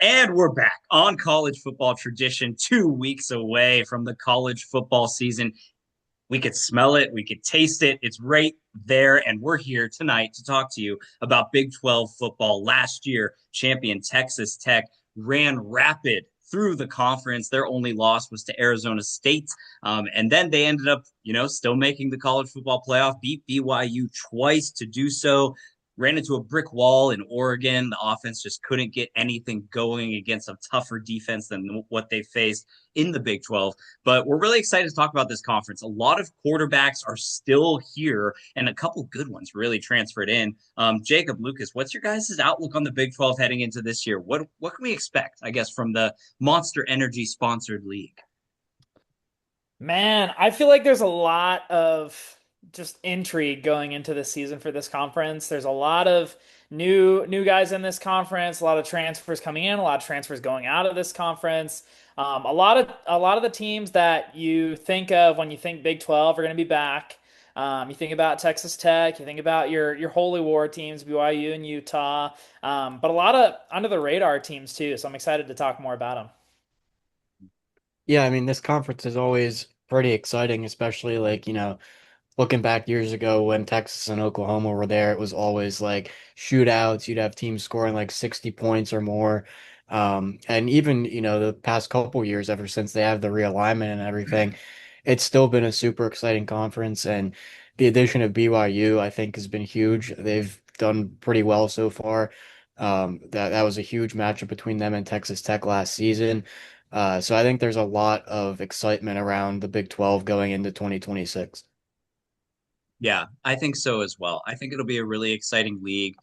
And we're back on college football tradition, 2 weeks away from the college football season. We could smell it, we could taste it. It's right there. And we're here tonight to talk to you about Big 12 football. Last year, champion Texas Tech ran rapid through the conference. Their only loss was to Arizona State. And then they ended up, still making the college football playoff, beat BYU twice to do so. Ran into a brick wall in Oregon. The offense just couldn't get anything going against a tougher defense than what they faced in the Big 12. But we're really excited to talk about this conference. A lot of quarterbacks are still here, and a couple good ones really transferred in. Jacob, Lucas, what's your guys' outlook on the Big 12 heading into this year? What can we expect, I guess, from the Monster Energy sponsored league? Man, I feel like there's a lot of just intrigue going into this season for this conference. There's a lot of new guys in this conference, a lot of transfers coming in, a lot of transfers going out of this conference. A lot of the teams that you think of when you think Big 12 are going to be back. You think about Texas Tech, you think about your Holy War teams, BYU and Utah, but a lot of under the radar teams too. So I'm excited to talk more about them. Yeah, I mean, this conference is always pretty exciting, especially looking back years ago when Texas and Oklahoma were there, it was always like shootouts. You'd have teams scoring like 60 points or more. And even, the past couple years, ever since they have the realignment and everything, it's still been a super exciting conference. And the addition of BYU, I think, has been huge. They've done pretty well so far. That was a huge matchup between them and Texas Tech last season. So I think there's a lot of excitement around the Big 12 going into 2026. Yeah, I think so as well. I think it'll be a really exciting league.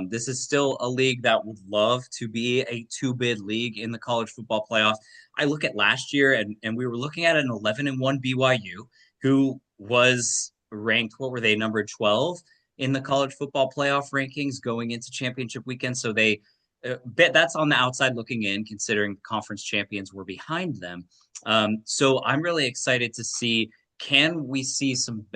This is still a league that would love to be a two-bid league in the college football playoff. I look at last year and we were looking at an 11-1 BYU who was ranked, what were they, number 12 in the college football playoff rankings going into championship weekend. So they bet that's on the outside looking in, considering conference champions were behind them. So I'm really excited to see, can we see some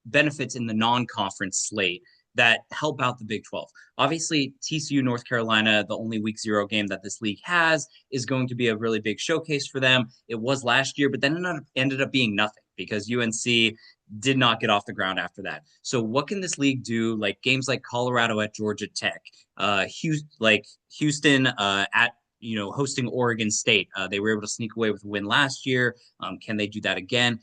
benefits in the non-conference slate that help out the Big 12. Obviously, TCU North Carolina, the only week zero game that this league has, is going to be a really big showcase for them. It was last year, but then it ended up being nothing because UNC did not get off the ground after that. So what can this league do? Like games like Colorado at Georgia Tech, Houston at hosting Oregon State. They were able to sneak away with a win last year. Can they do that again?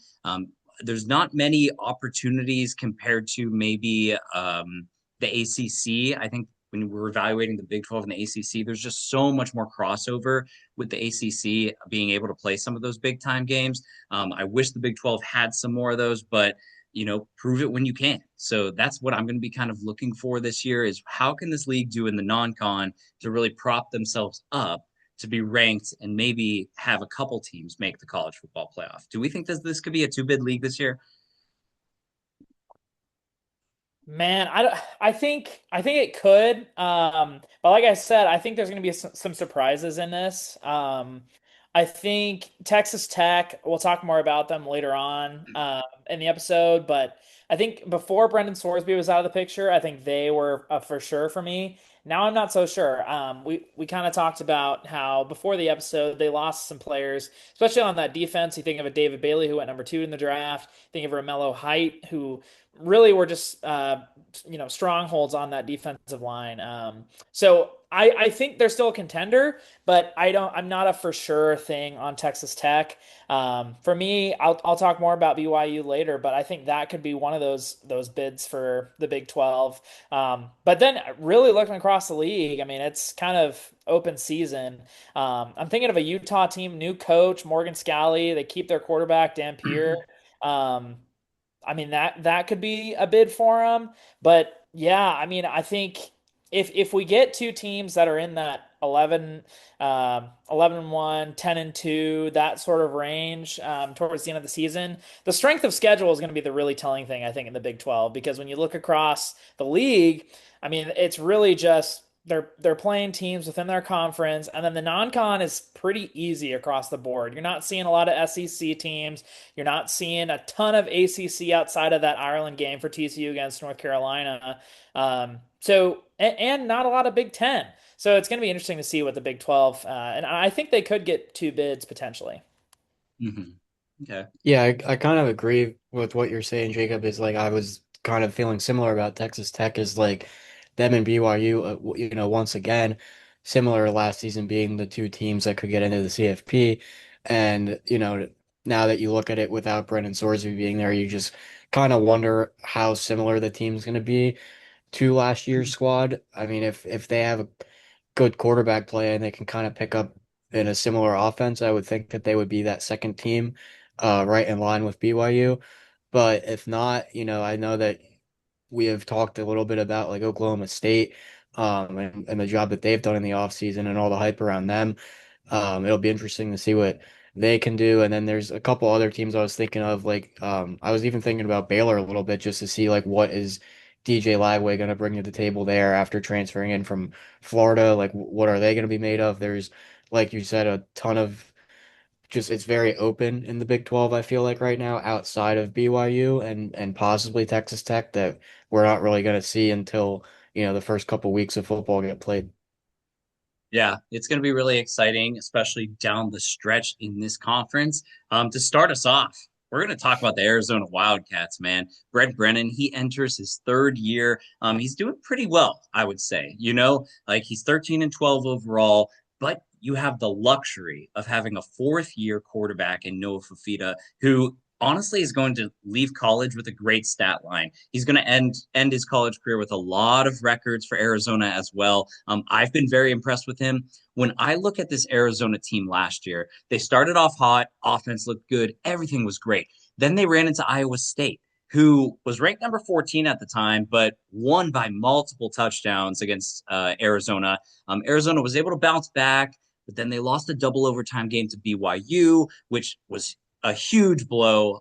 There's not many opportunities compared to maybe the ACC. I think when we're evaluating the Big 12 and the ACC, there's just so much more crossover with the ACC being able to play some of those big time games. I wish the Big 12 had some more of those, but prove it when you can. So that's what I'm going to be kind of looking for this year is how can this league do in the non-con to really prop themselves up to be ranked and maybe have a couple teams make the college football playoff. Do we think this could be a two-bid league this year? Man, I think it could. But like I said, I think there's going to be some surprises in this. I think Texas Tech, we'll talk more about them later on in the episode, but I think before Brendan Sorsby was out of the picture, I think they were for sure for me. Now I'm not so sure. We kind of talked about how before the episode they lost some players, especially on that defense. You think of a David Bailey who went number 2 in the draft. Think of Romello Height who really were just strongholds on that defensive line. So I think they're still a contender, but I'm not a for sure thing on Texas Tech. For me, I'll talk more about BYU later, but I think that could be one of those bids for the Big 12. But then really looking across the league, I mean, it's kind of open season. I'm thinking of a Utah team, new coach, Morgan Scalley. They keep their quarterback, Dan Pierre. Um, I mean that could be a bid for him, but yeah, I mean I think if we get two teams that are in that 11 and 1, 10 and 2, that sort of range towards the end of the season, the strength of schedule is going to be the really telling thing I think in the Big 12 because when you look across the league, I mean it's really just they're playing teams within their conference, and then the non-con is pretty easy across the board. You're not seeing a lot of SEC teams. You're not seeing a ton of ACC outside of that Ireland game for TCU against North Carolina. So and not a lot of Big Ten. So it's going to be interesting to see what the Big 12, and I think they could get two bids potentially. Hmm. Okay. Yeah, I kind of agree with what you're saying, Jacob, is like I was kind of feeling similar about Texas Tech is like them and BYU, once again, similar last season being the two teams that could get into the CFP. And, now that you look at it without Brennan Sorsby being there, you just kind of wonder how similar the team's going to be to last year's squad. I mean, if they have a good quarterback play and they can kind of pick up in a similar offense, I would think that they would be that second team, right in line with BYU. But if not, I know that we have talked a little bit about like Oklahoma State, and the job that they've done in the offseason and all the hype around them. It'll be interesting to see what they can do. And then there's a couple other teams I was thinking of, like I was even thinking about Baylor a little bit just to see like what is DJ Lagway going to bring to the table there after transferring in from Florida. Like what are they going to be made of? There's, like you said, a ton of just it's very open in the Big 12, I feel like right now, outside of BYU and possibly Texas Tech that we're not really going to see until, the first couple weeks of football get played. Yeah, it's going to be really exciting, especially down the stretch in this conference. To start us off, we're going to talk about the Arizona Wildcats, man. Brent Brennan, he enters his third year. He's doing pretty well, I would say. Like he's 13 and 12 overall, but you have the luxury of having a fourth year quarterback in Noah Fafita, who honestly is going to leave college with a great stat line. He's going to end his college career with a lot of records for Arizona as well. I've been very impressed with him. When I look at this Arizona team last year, they started off hot, offense looked good, everything was great. Then they ran into Iowa State, who was ranked number 14 at the time, but won by multiple touchdowns against Arizona. Arizona was able to bounce back, but then they lost a double overtime game to BYU, which was a huge blow,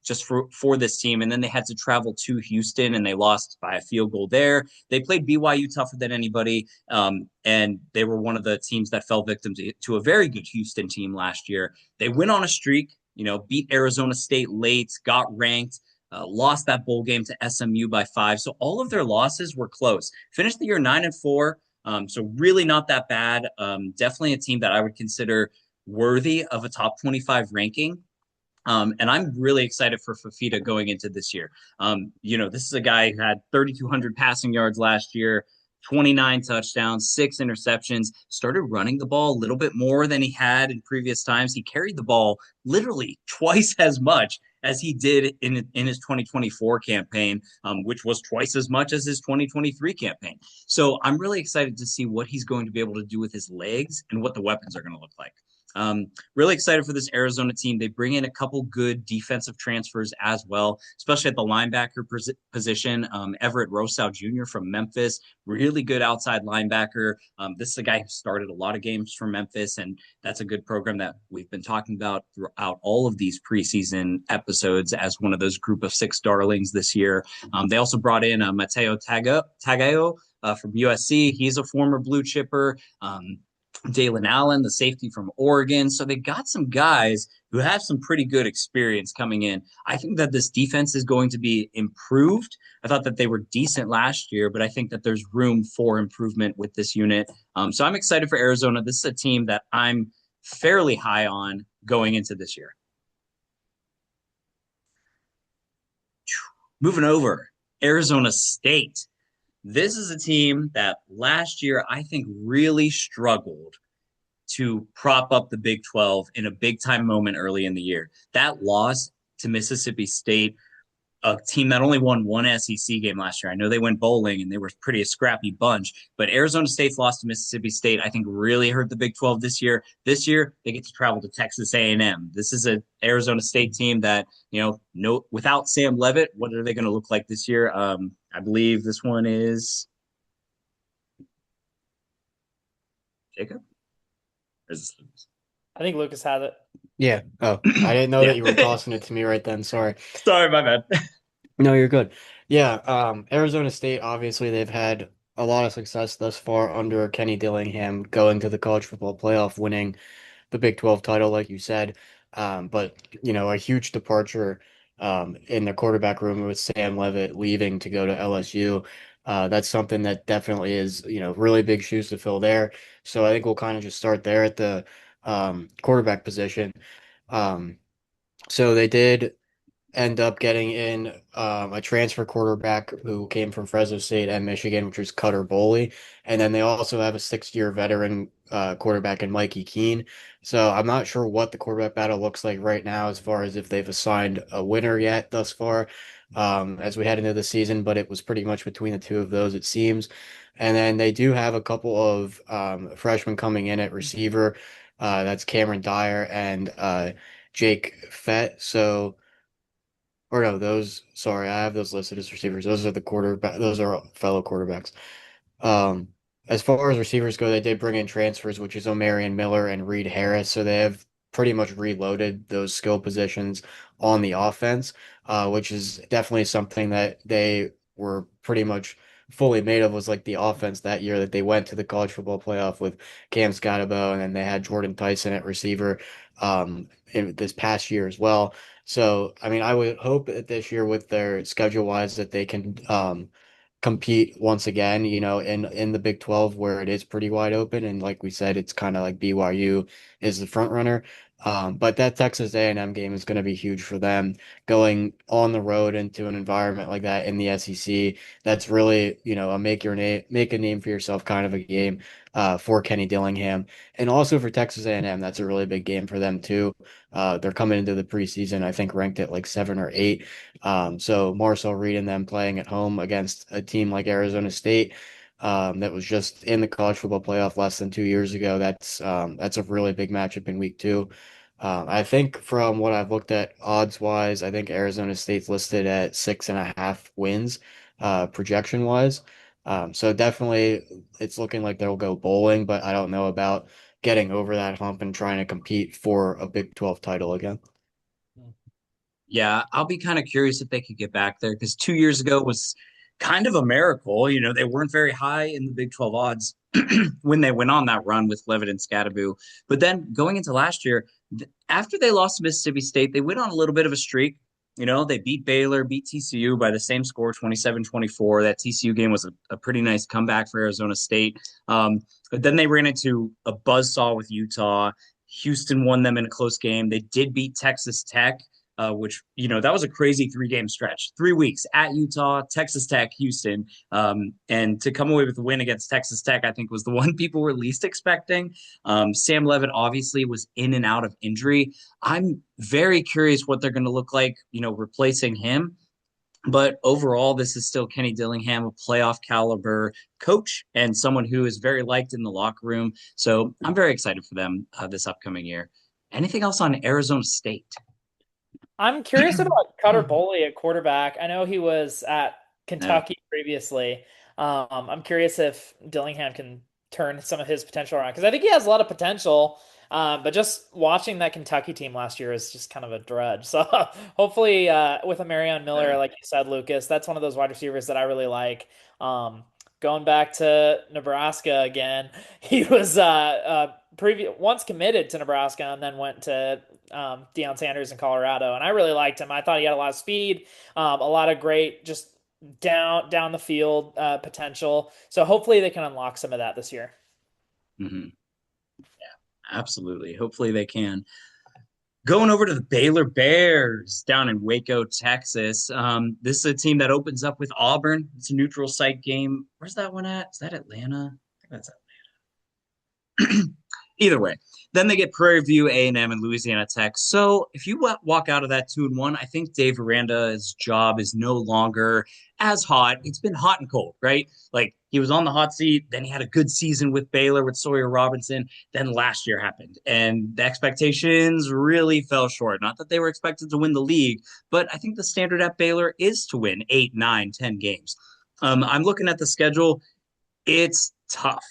just for this team. And then they had to travel to Houston and they lost by a field goal there. They played BYU tougher than anybody. And they were one of the teams that fell victim to a very good Houston team last year. They went on a streak, beat Arizona State late, got ranked. Lost that bowl game to SMU by 5. So all of their losses were close. Finished the year 9-4. So really not that bad. Definitely a team that I would consider worthy of a top 25 ranking. And I'm really excited for Fafita going into this year. This is a guy who had 3,200 passing yards last year, 29 touchdowns, 6 interceptions, started running the ball a little bit more than he had in previous times. He carried the ball literally twice as much as he did in his 2024 campaign, which was twice as much as his 2023 campaign. So I'm really excited to see what he's going to be able to do with his legs and what the weapons are going to look like. Really excited for this Arizona team. They bring in a couple good defensive transfers as well, especially at the linebacker position. Everett Rosow Jr. from Memphis, really good outside linebacker. This is a guy who started a lot of games for Memphis, and that's a good program that we've been talking about throughout all of these preseason episodes as one of those group of 6 darlings this year. They also brought in Mateo Tagayo from USC. He's a former blue chipper. Dalen Allen, the safety from Oregon. So they got some guys who have some pretty good experience coming in. I think that this defense is going to be improved. I thought that they were decent last year, but I think that there's room for improvement with this unit. So I'm excited for Arizona. This is a team that I'm fairly high on going into this year. Moving over, Arizona State. This is a team that last year I think really struggled to prop up the Big 12 in a big time moment early in the year. That loss to Mississippi State, a team that only won one SEC game last year. I know they went bowling and they were pretty a scrappy bunch, but Arizona State's loss to Mississippi State, I think, really hurt the Big 12 this year. This year, they get to travel to Texas A&M. This is an Arizona State team that, no, without Sam Levitt, what are they going to look like this year? I believe this one is Jacob. Or is this Lucas? I think Lucas has it. Yeah. Oh, I didn't know that Yeah. you were tossing it to me right then. Sorry. Sorry, my bad. No, you're good. Yeah, Arizona State, obviously, they've had a lot of success thus far under Kenny Dillingham going to the college football playoff, winning the Big 12 title, like you said. But, a huge departure in the quarterback room with Sam Levitt leaving to go to LSU. That's something that definitely is, really big shoes to fill there. So I think we'll kind of just start there at the quarterback position. Um, so they did end up getting in a transfer quarterback who came from Fresno State and Michigan, which was Cutter Boley. And then they also have a 6-year veteran quarterback in Mikey Keene. So I'm not sure what the quarterback battle looks like right now as far as if they've assigned a winner yet thus far as we head into the season, but it was pretty much between the two of those, it seems. And then they do have a couple of freshmen coming in at receiver. That's Cameron Dyer and Jake Fett. So or no, sorry, I have those listed as receivers. Those are the quarterback, those are fellow quarterbacks. Um, as far as receivers go, they did bring in transfers, which is Omarion Miller and Reed Harris. So they have pretty much reloaded those skill positions on the offense, which is definitely something that they were pretty much fully made of was like the offense that year that they went to the college football playoff with Cam Scotabo, and then they had Jordan Tyson at receiver in this past year as well. So, I mean, I would hope that this year with their schedule wise that they can compete once again, in the Big 12 where it is pretty wide open. And like we said, it's kind of like BYU is the front runner. But that Texas A&M game is going to be huge for them going on the road into an environment like that in the SEC. That's really, a make a name for yourself kind of a game for Kenny Dillingham. And also for Texas A&M, that's a really big game for them too. They're coming into the preseason, I think, ranked at like 7 or 8. So Marcel Reed and them playing at home against a team like Arizona State, that was just in the college football playoff less than 2 years ago. That's a really big matchup in week 2. I think from what I've looked at odds wise, I think Arizona State's listed at 6.5 wins, projection wise. So definitely it's looking like they'll go bowling, but I don't know about getting over that hump and trying to compete for a Big 12 title again. Yeah, I'll be kind of curious if they could get back there because 2 years ago was kind of a miracle. They weren't very high in the Big 12 odds when they went on that run with Levitt and Scadaboo. But then going into last year, after they lost to Mississippi State, they went on a little bit of a streak. They beat Baylor, beat TCU by the same score, 27-24. That TCU game was a pretty nice comeback for Arizona State. But then they ran into a buzzsaw with Utah. Houston won them in a close game. They did beat Texas Tech, which, that was a crazy 3-game stretch. 3 weeks at Utah, Texas Tech, Houston. And to come away with a win against Texas Tech, I think was the one people were least expecting. Sam Levitt obviously was in and out of injury. I'm very curious what they're going to look like, replacing him. But overall, this is still Kenny Dillingham, a playoff caliber coach and someone who is very liked in the locker room. So I'm very excited for them this upcoming year. Anything else on Arizona State? I'm curious about Cutter Boley at quarterback. I know he was at No. Kentucky previously. I'm curious if Dillingham can turn some of his potential around because I think he has a lot of potential. But just watching that Kentucky team last year is just kind of a drudge. So hopefully, with a Marion Miller, like you said, Lucas, that's one of those wide receivers that I really like. Going back to Nebraska again, he was once committed to Nebraska and then went to Deion Sanders in Colorado, and I really liked him. I thought he had a lot of speed, a lot of great just down the field potential. So hopefully they can unlock some of that this year. Mm-hmm. Absolutely. Hopefully they can. Going over to the Baylor Bears down in Waco, Texas. This is a team that opens up with Auburn. It's a neutral site game. Where's that one at? Is that Atlanta? I think that's Either way, then they get Prairie View, A&M, and Louisiana Tech. So if you walk out of that 2-1, I think Dave Aranda's job is no longer as hot. It's been hot and cold, right? Like he was on the hot seat, then he had a good season with Baylor with Sawyer Robinson. Then last year happened, and the expectations really fell short. Not that they were expected to win the league, but I think the standard at Baylor is to win 8, 9, 10 games. I'm looking at the schedule. It's tough.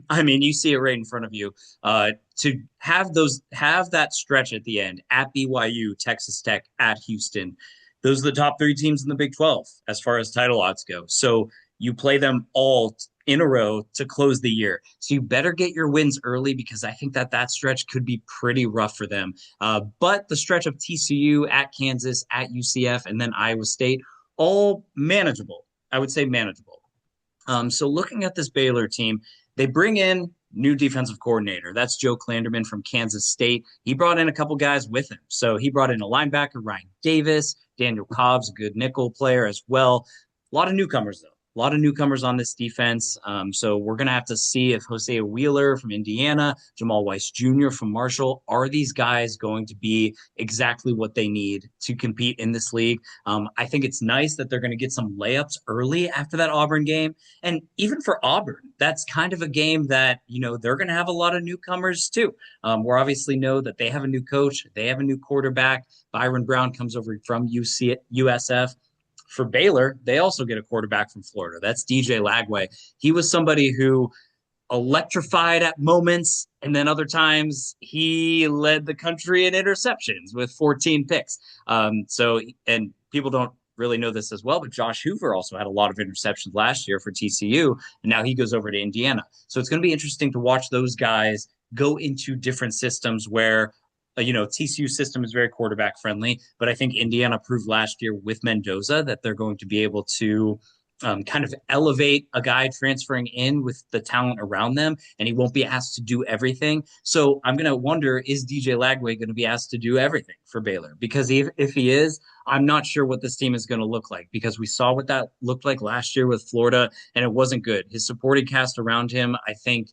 I mean, you see it right in front of you. To have that stretch at the end at BYU, Texas Tech, at Houston, those are the top 3 teams in the Big 12 as far as title odds go. So you play them all in a row to close the year. So you better get your wins early because I think that stretch could be pretty rough for them. But the stretch of TCU at Kansas, at UCF, and then Iowa State, all manageable. I would say manageable. So looking at this Baylor team, they bring in new defensive coordinator. That's Joe Klanderman from Kansas State. He brought in a couple guys with him. So he brought in a linebacker, Ryan Davis, Daniel Cobb's a good nickel player as well. A lot of newcomers though. A lot of newcomers on this defense. So we're going to have to see if Hosea Wheeler from Indiana, Jamal Weiss Jr. from Marshall, are these guys going to be exactly what they need to compete in this league? I think it's nice that they're going to get some layups early after that Auburn game. And even for Auburn, that's kind of a game that, they're going to have a lot of newcomers too. We obviously know that they have a new coach, they have a new quarterback. Byron Brown comes over from USF. For Baylor, they also get a quarterback from Florida. That's DJ Lagway. He was somebody who electrified at moments, and then other times he led the country in interceptions with 14 picks. And people don't really know this as well, but Josh Hoover also had a lot of interceptions last year for TCU, and now he goes over to Indiana. So it's going to be interesting to watch those guys go into different systems where TCU system is very quarterback friendly, but I think Indiana proved last year with Mendoza that they're going to be able to kind of elevate a guy transferring in with the talent around them, and he won't be asked to do everything. So I'm going to wonder, is DJ Lagway going to be asked to do everything for Baylor? Because if he is, I'm not sure what this team is going to look like, because we saw what that looked like last year with Florida, and it wasn't good. His supporting cast around him, I think,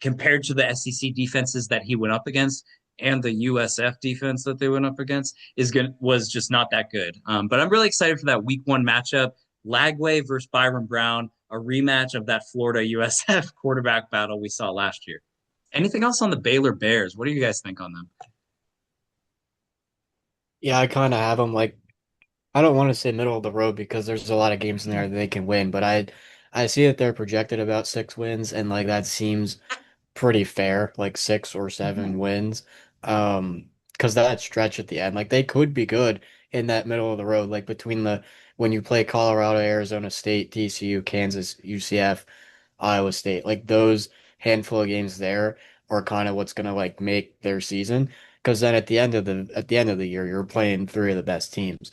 compared to the SEC defenses that he went up against and the USF defense that they went up against was just not that good. But I'm really excited for that week one matchup. Lagway versus Byron Brown, a rematch of that Florida USF quarterback battle we saw last year. Anything else on the Baylor Bears? What do you guys think on them? Yeah, I kind of have them like I don't want to say middle of the road because there's a lot of games in there that they can win, but I see that they're projected about 6 wins, and like that seems pretty fair, like 6 or 7 wins. Because that stretch at the end, like they could be good in that middle of the road, like between the when you play Colorado, Arizona State, TCU, Kansas, UCF, Iowa State, like those handful of games there are kind of what's gonna like make their season. Because then at the end of the year, you're playing three of the best teams.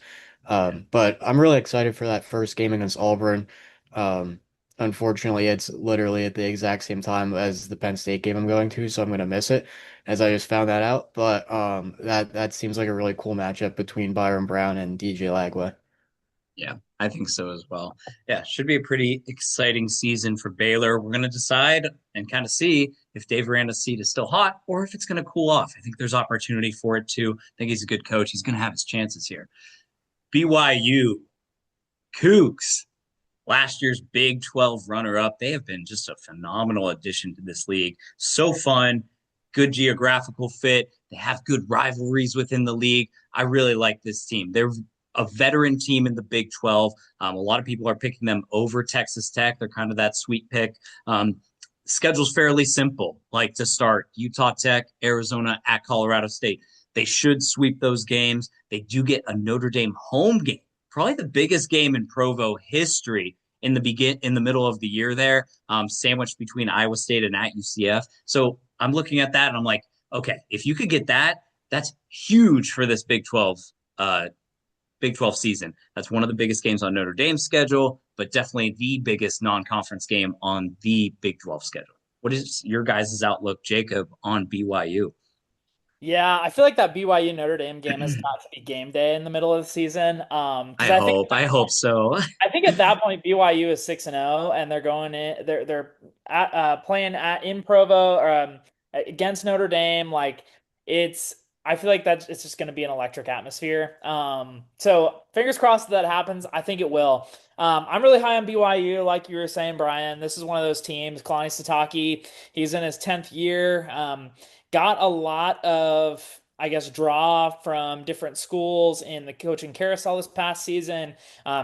Yeah. But I'm really excited for that first game against Auburn. Um, Unfortunately, it's literally at the exact same time as the Penn State game I'm going to, so I'm gonna miss it, as I just found that out. But that seems like a really cool matchup between Byron Brown and DJ Lagway. Yeah, I think so as well. Yeah, should be a pretty exciting season for Baylor. We're going to decide and kind of see if Dave Aranda's seat is still hot or if it's going to cool off. I think there's opportunity for it too. I think he's a good coach. He's going to have his chances here. BYU, Cougs, last year's Big 12 runner up. They have been just a phenomenal addition to this league. So fun, good geographical fit. They have good rivalries within the league. I really like this team. They're a veteran team in the Big 12. A lot of people are picking them over Texas Tech. They're kind of that sweet pick. Schedule's fairly simple. Like to start, Utah Tech, Arizona at Colorado State. They should sweep those games. They do get a Notre Dame home game, probably the biggest game in Provo history in the middle of the year there, sandwiched between Iowa State and at UCF. So I'm looking at that and I'm like, okay, if you could get that, that's huge for this Big 12 season. That's one of the biggest games on Notre Dame's schedule, but definitely the biggest non-conference game on the Big 12 schedule. What is your guys' outlook, Jacob, on BYU? Yeah, I feel like that BYU Notre Dame game has got to be game day in the middle of the season. Because I hope so. I think at that point BYU is 6-0 and they're going in playing in Provo or against Notre Dame. Like it's I feel like that it's just going to be an electric atmosphere. So fingers crossed that happens. I think it will. I'm really high on BYU, like you were saying, Brian. This is one of those teams. Kalani Sitake, he's in his 10th year. Got a lot of, I guess, draw from different schools in the coaching carousel this past season.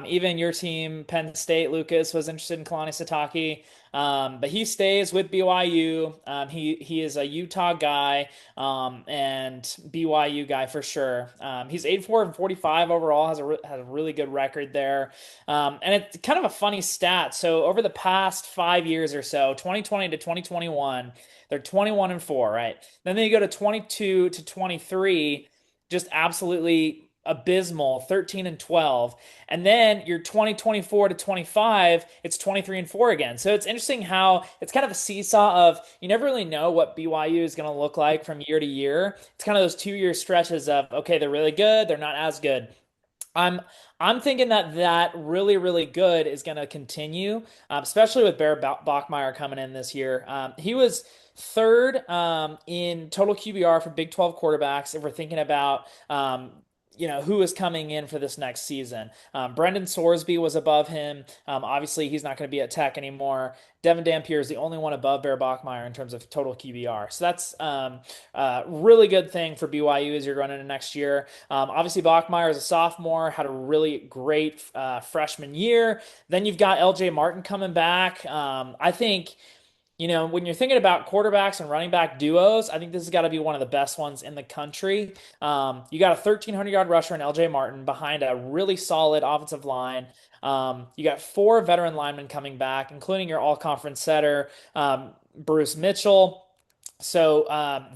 Even your team, Penn State, Lucas, was interested in Kalani Sitake. But he stays with BYU. He is a Utah guy and BYU guy for sure. He's 8-4-45 overall, has a really good record there. And it's kind of a funny stat. So over the past 5 years or so, 2020 to 2021, they're 21-4, right? Then they go to 22 to 23, just absolutely abysmal 13 and 12, and then you're 2024 to 25, it's 23 and 4 again. So it's interesting how it's kind of a seesaw of you never really know what BYU is going to look like from year to year. It's kind of those 2 year stretches of okay, they're really good, they're not as good. I'm I'm thinking that that really good is going to continue, especially with Bear Bachmeier coming in this year. He was third in total QBR for Big 12 quarterbacks. If we're thinking about who is coming in for this next season. Brendan Sorsby was above him. Obviously, he's not going to be at Tech anymore. Devin Dampier is the only one above Bear Bachmeier in terms of total QBR. So that's a really good thing for BYU as you're going into next year. Obviously, Bachmeier is a sophomore, had a really great freshman year. Then you've got LJ Martin coming back. I think when you're thinking about quarterbacks and running back duos, I think this has got to be one of the best ones in the country. You got a 1,300-yard rusher in LJ Martin behind a really solid offensive line. You got four veteran linemen coming back, including your all-conference setter, Bruce Mitchell. So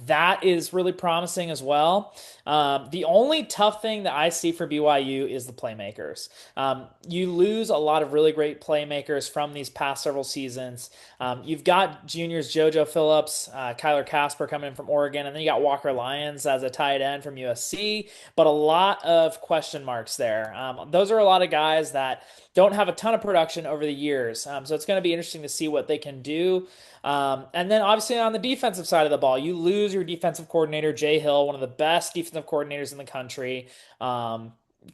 that is really promising as well. The only tough thing that I see for BYU is the playmakers. You lose a lot of really great playmakers from these past several seasons. You've got juniors JoJo Phillips, Kyler Casper coming in from Oregon, and then you got Walker Lyons as a tight end from USC, but a lot of question marks there. Those are a lot of guys that don't have a ton of production over the years. So it's going to be interesting to see what they can do. And then obviously on the defensive side of the ball, you lose your defensive coordinator, Jay Hill, one of the best defensive coordinators in the country.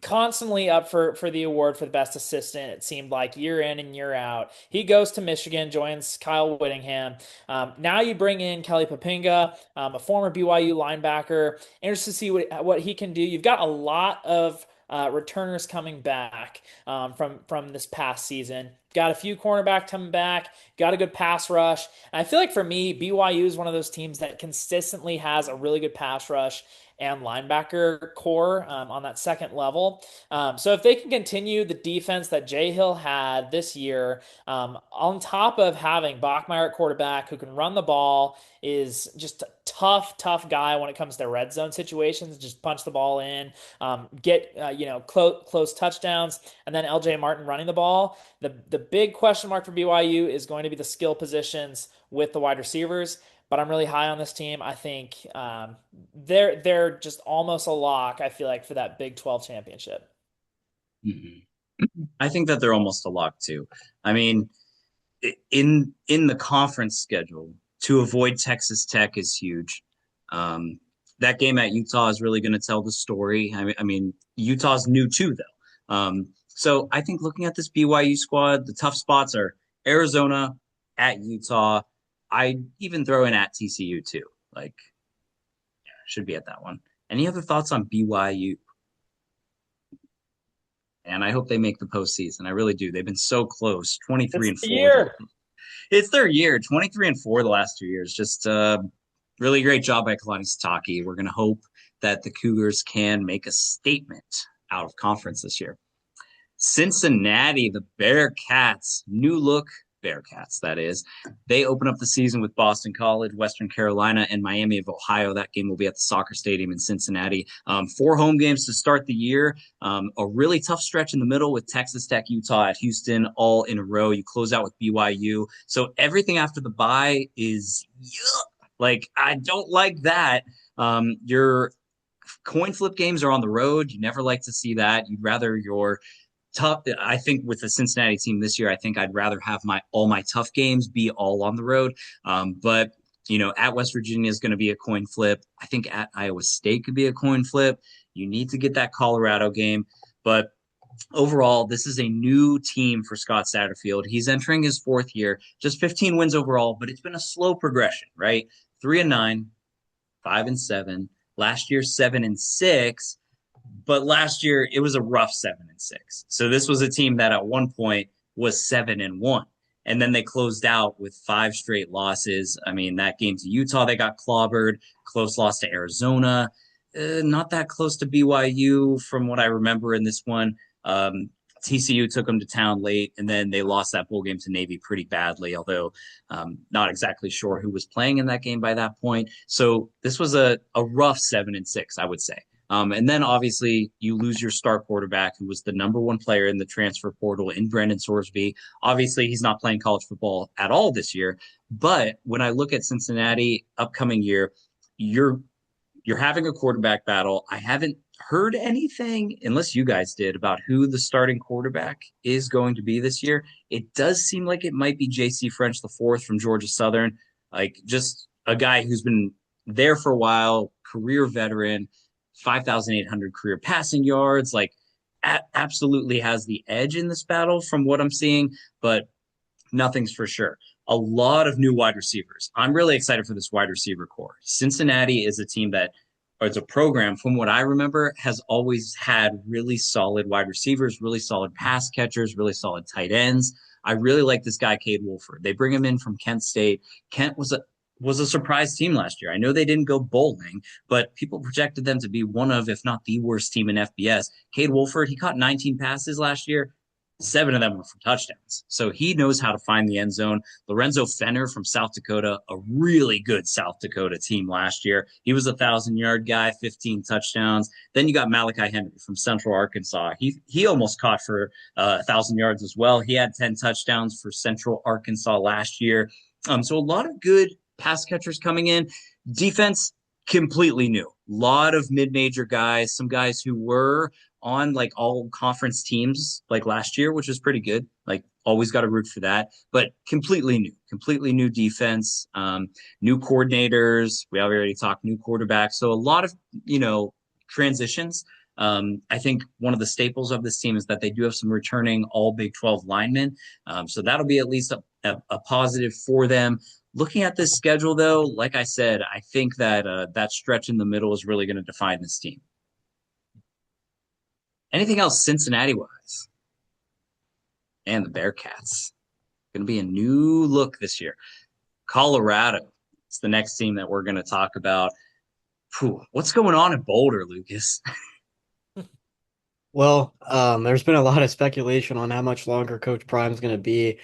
Constantly up for the award for the best assistant, it seemed like year in and year out. He goes to Michigan, joins Kyle Whittingham. Now you bring in Kelly Papinga, a former BYU linebacker. Interested to see what he can do. You've got a lot of returners coming back from this past season. Got a few cornerback coming back. Got a good pass rush. And I feel like for me, BYU is one of those teams that consistently has a really good pass rush and linebacker core on that second level. So if they can continue the defense that Jay Hill had this year, on top of having Bachmeier at quarterback who can run the ball, is just a tough guy when it comes to red zone situations. Just punch the ball in, get close touchdowns, and then LJ Martin running the ball. The big question mark for BYU is going to be the skill positions with the wide receivers. But I'm really high on this team. I think they're just almost a lock, I feel like, for that Big 12 championship. Mhm. I think that they're almost a lock too. I mean, in the conference schedule, to avoid Texas Tech is huge. That game at Utah is really going to tell the story. I mean, Utah's new too, though. So I think looking at this BYU squad, the tough spots are Arizona, at Utah. I even throw in at TCU too. Like, yeah, should be at that one. Any other thoughts on BYU? And I hope they make the postseason. I really do. They've been so close, 23 It's and the 4. year. It's their year, 23 and 4 the last 2 years. Just really great job by Kalani Sitake. We're going to hope that the Cougars can make a statement out of conference this year. Cincinnati, the Bearcats, new look Bearcats, that is. They open up the season with Boston College, Western Carolina, and Miami of Ohio. That game will be at the soccer stadium in Cincinnati. 4 home games to start the year. A really tough stretch in the middle with Texas Tech, Utah, at Houston, all in a row. You close out with BYU. So everything after the bye is like, I don't like that. Your coin flip games are on the road. You never like to see that. You'd rather your tough. I think with the Cincinnati team this year, I think I'd rather have all my tough games be all on the road. But at West Virginia is going to be a coin flip. I think at Iowa State could be a coin flip. You need to get that Colorado game. But overall, this is a new team for Scott Satterfield. He's entering his 4th year, just 15 wins overall, but it's been a slow progression, right? 3-9, 5-7. Last year, 7-6. But last year it was a rough 7-6. So this was a team that at one point was 7-1. And then they closed out with 5 straight losses. I mean, that game to Utah, they got clobbered, close loss to Arizona, not that close to BYU from what I remember in this one. TCU took them to town late, and then they lost that bowl game to Navy pretty badly, although not exactly sure who was playing in that game by that point. So this was a rough 7-6, I would say. And then obviously you lose your star quarterback, who was the number one player in the transfer portal in Brandon Sorsby. Obviously, he's not playing college football at all this year. But when I look at Cincinnati upcoming year, you're you're having a quarterback battle. I haven't heard anything, unless you guys did, about who the starting quarterback is going to be this year. It does seem like it might be J.C. French the fourth from Georgia Southern, like just a guy who's been there for a while, career veteran, 5,800 career passing yards, like absolutely has the edge in this battle from what I'm seeing, but nothing's for sure. A lot of new wide receivers. I'm really excited for this wide receiver core. Cincinnati is a team that, or it's a program, from what I remember, has always had really solid wide receivers, really solid pass catchers, really solid tight ends. I really like this guy, Cade Wolford. They bring him in from Kent State. Kent was a surprise team last year. I know they didn't go bowling, but people projected them to be one of, if not the worst team in FBS. Cade Wolford, he caught 19 passes last year. Seven of them were for touchdowns. So he knows how to find the end zone. Lorenzo Fenner from South Dakota, a really good South Dakota team last year. He was 1,000-yard guy, 15 touchdowns. Then you got Malachi Henry from Central Arkansas. He almost caught for 1,000 yards as well. He had 10 touchdowns for Central Arkansas last year. So a lot of good pass catchers coming in. Defense completely new. A lot of mid-major guys, some guys who were on like all conference teams like last year, which is pretty good. Like always got to root for that, but completely new defense, new coordinators. We already talked new quarterbacks. So a lot of, transitions. I think one of the staples of this team is that they do have some returning all Big 12 linemen. So that'll be at least a positive for them. Looking at this schedule, though, like I said, I think that that stretch in the middle is really going to define this team. Anything else Cincinnati wise? And the Bearcats. Going to be a new look this year. Colorado. It's the next team that we're going to talk about. Whew, what's going on in Boulder, Lucas? Well, there's been a lot of speculation on how much longer Coach Prime's going to be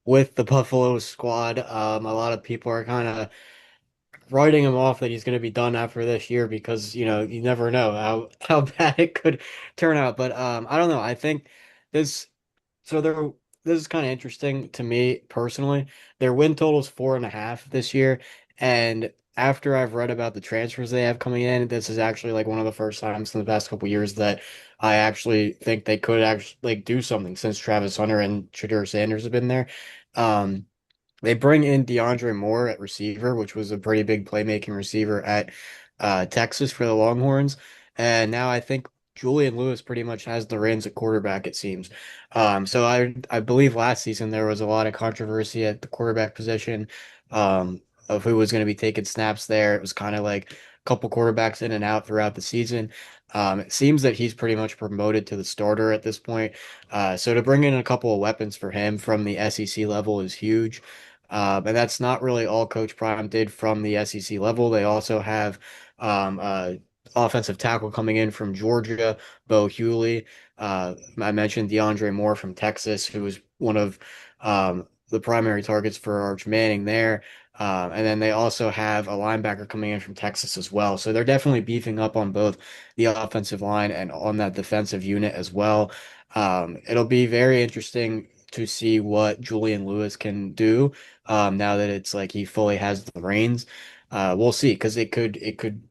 with the Buffalo squad. A lot of people are kind of writing him off that he's going to be done after this year because, you never know how bad it could turn out. But I don't know. I think this so there this is kind of interesting to me personally. Their win total is 4.5 this year, and after I've read about the transfers they have coming in, this is actually like one of the first times in the past couple years that I actually think they could actually like do something since Travis Hunter and Shadur Sanders have been there. Um, they bring in DeAndre Moore at receiver, which was a pretty big playmaking receiver at Texas for the Longhorns. And now I think Julian Lewis pretty much has the reins at quarterback, it seems. So I believe last season there was a lot of controversy at the quarterback position of who was going to be taking snaps there. It was kind of like a couple quarterbacks in and out throughout the season. It seems that he's pretty much promoted to the starter at this point. So to bring in a couple of weapons for him from the SEC level is huge. And that's not really all Coach Prime did from the SEC level. They also have offensive tackle coming in from Georgia, Bo Hughley. I mentioned DeAndre Moore from Texas, who was one of the primary targets for Arch Manning there. And then they also have a linebacker coming in from Texas as well. So they're definitely beefing up on both the offensive line and on that defensive unit as well. It'll be very interesting to see what Julian Lewis can do now that it's like he fully has the reins. We'll see because it could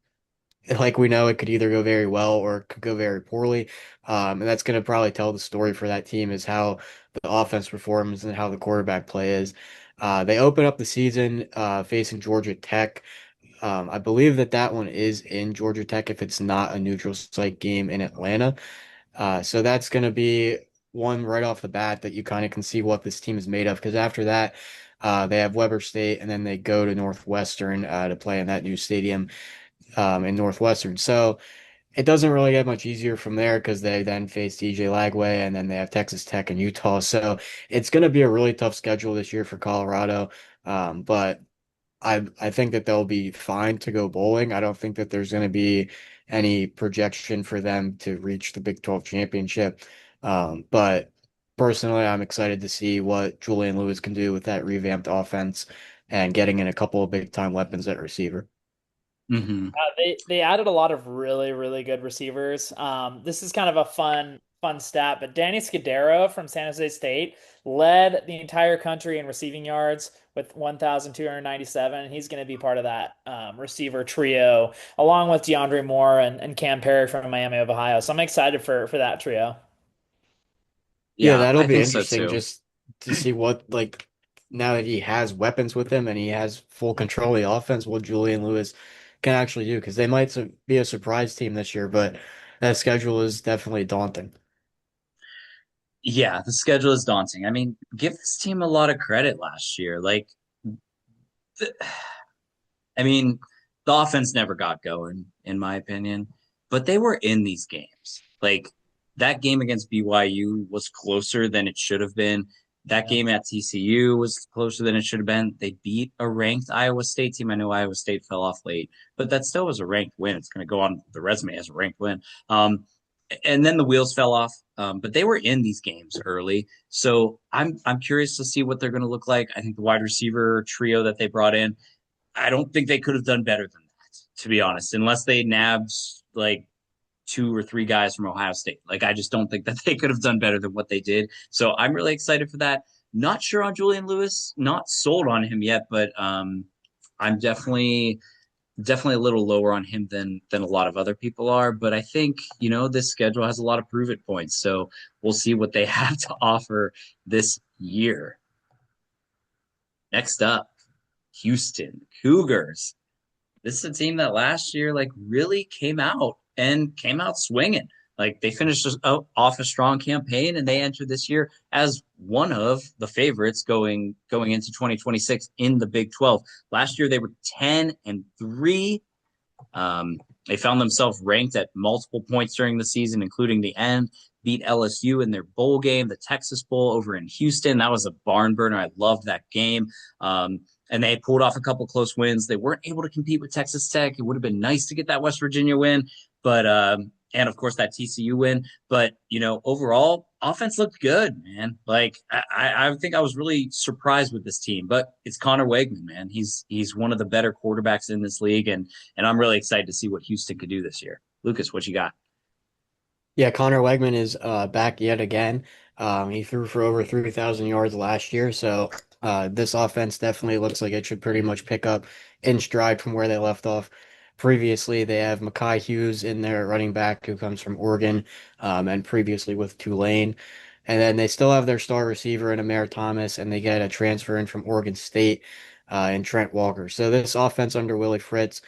like we know it could either go very well or it could go very poorly. And that's going to probably tell the story for that team is how the offense performs and how the quarterback play is. They open up the season facing Georgia Tech. I believe that one is in Georgia Tech if it's not a neutral site game in Atlanta. So that's going to be one right off the bat that you kind of can see what this team is made of. Because after that, they have Weber State and then they go to Northwestern to play in that new stadium in Northwestern. So it doesn't really get much easier from there because they then face DJ Lagway and then they have Texas Tech and Utah. So it's going to be a really tough schedule this year for Colorado. But I think that they'll be fine to go bowling. I don't think that there's going to be any projection for them to reach the Big 12 championship. But personally, I'm excited to see what Julian Lewis can do with that revamped offense and getting in a couple of big time weapons at receiver. Hmm. They added a lot of really really good receivers. This is kind of a fun stat, but Danny Scudero from San Jose State led the entire country in receiving yards with 1,297, and he's going to be part of that receiver trio along with DeAndre Moore and Cam Perry from Miami of Ohio. So I'm excited for that trio. Yeah, Yeah, that'll I be think so interesting too. just to see what like now that he has weapons with him and he has full control of the offense, what Julian Lewis can actually do because they might be a surprise team this year, but that schedule is definitely daunting. Yeah, the schedule is daunting. I mean, give this team a lot of credit last year. Like, th- I mean, the offense never got going, in my opinion, but they were in these games. Like, that game against BYU was closer than it should have been. That Yeah. game at TCU was closer than it should have been. They beat a ranked Iowa State team. I know Iowa State fell off late, but that still was a ranked win. It's going to go on the resume as a ranked win. And then the wheels fell off. But they were in these games early, so I'm curious to see what they're going to look like. I think the wide receiver trio that they brought in, I don't think they could have done better than that, to be honest, unless they nabbed like two or three guys from Ohio State. Like, I just don't think that they could have done better than what they did. So I'm really excited for that. Not sure on Julian Lewis, not sold on him yet, but I'm definitely a little lower on him than a lot of other people are. But I think, this schedule has a lot of prove it points. So we'll see what they have to offer this year. Next up, Houston Cougars. This is a team that last year like really came out swinging. Like, they finished off a strong campaign, and they entered this year as one of the favorites going into 2026 in the Big 12. Last year they were 10-3. They found themselves ranked at multiple points during the season, including the end. Beat LSU in their bowl game, the Texas Bowl over in Houston. That was a barn burner. I loved that game. And they pulled off a couple close wins. They weren't able to compete with Texas Tech. It would have been nice to get that West Virginia win, but and of course that TCU win. But overall, offense looked good, man. Like, I think I was really surprised with this team. But it's Connor Wegman, man. He's one of the better quarterbacks in this league, and I'm really excited to see what Houston could do this year. Lucas, what you got? Yeah, Connor Wegman is back yet again. He threw for over 3,000 yards last year, so this offense definitely looks like it should pretty much pick up in stride from where they left off. Previously, they have Mekhi Hughes in their running back who comes from Oregon, and previously with Tulane. And then they still have their star receiver in Amir Thomas, and they get a transfer in from Oregon State in Trent Walker. So this offense under Willie Fritz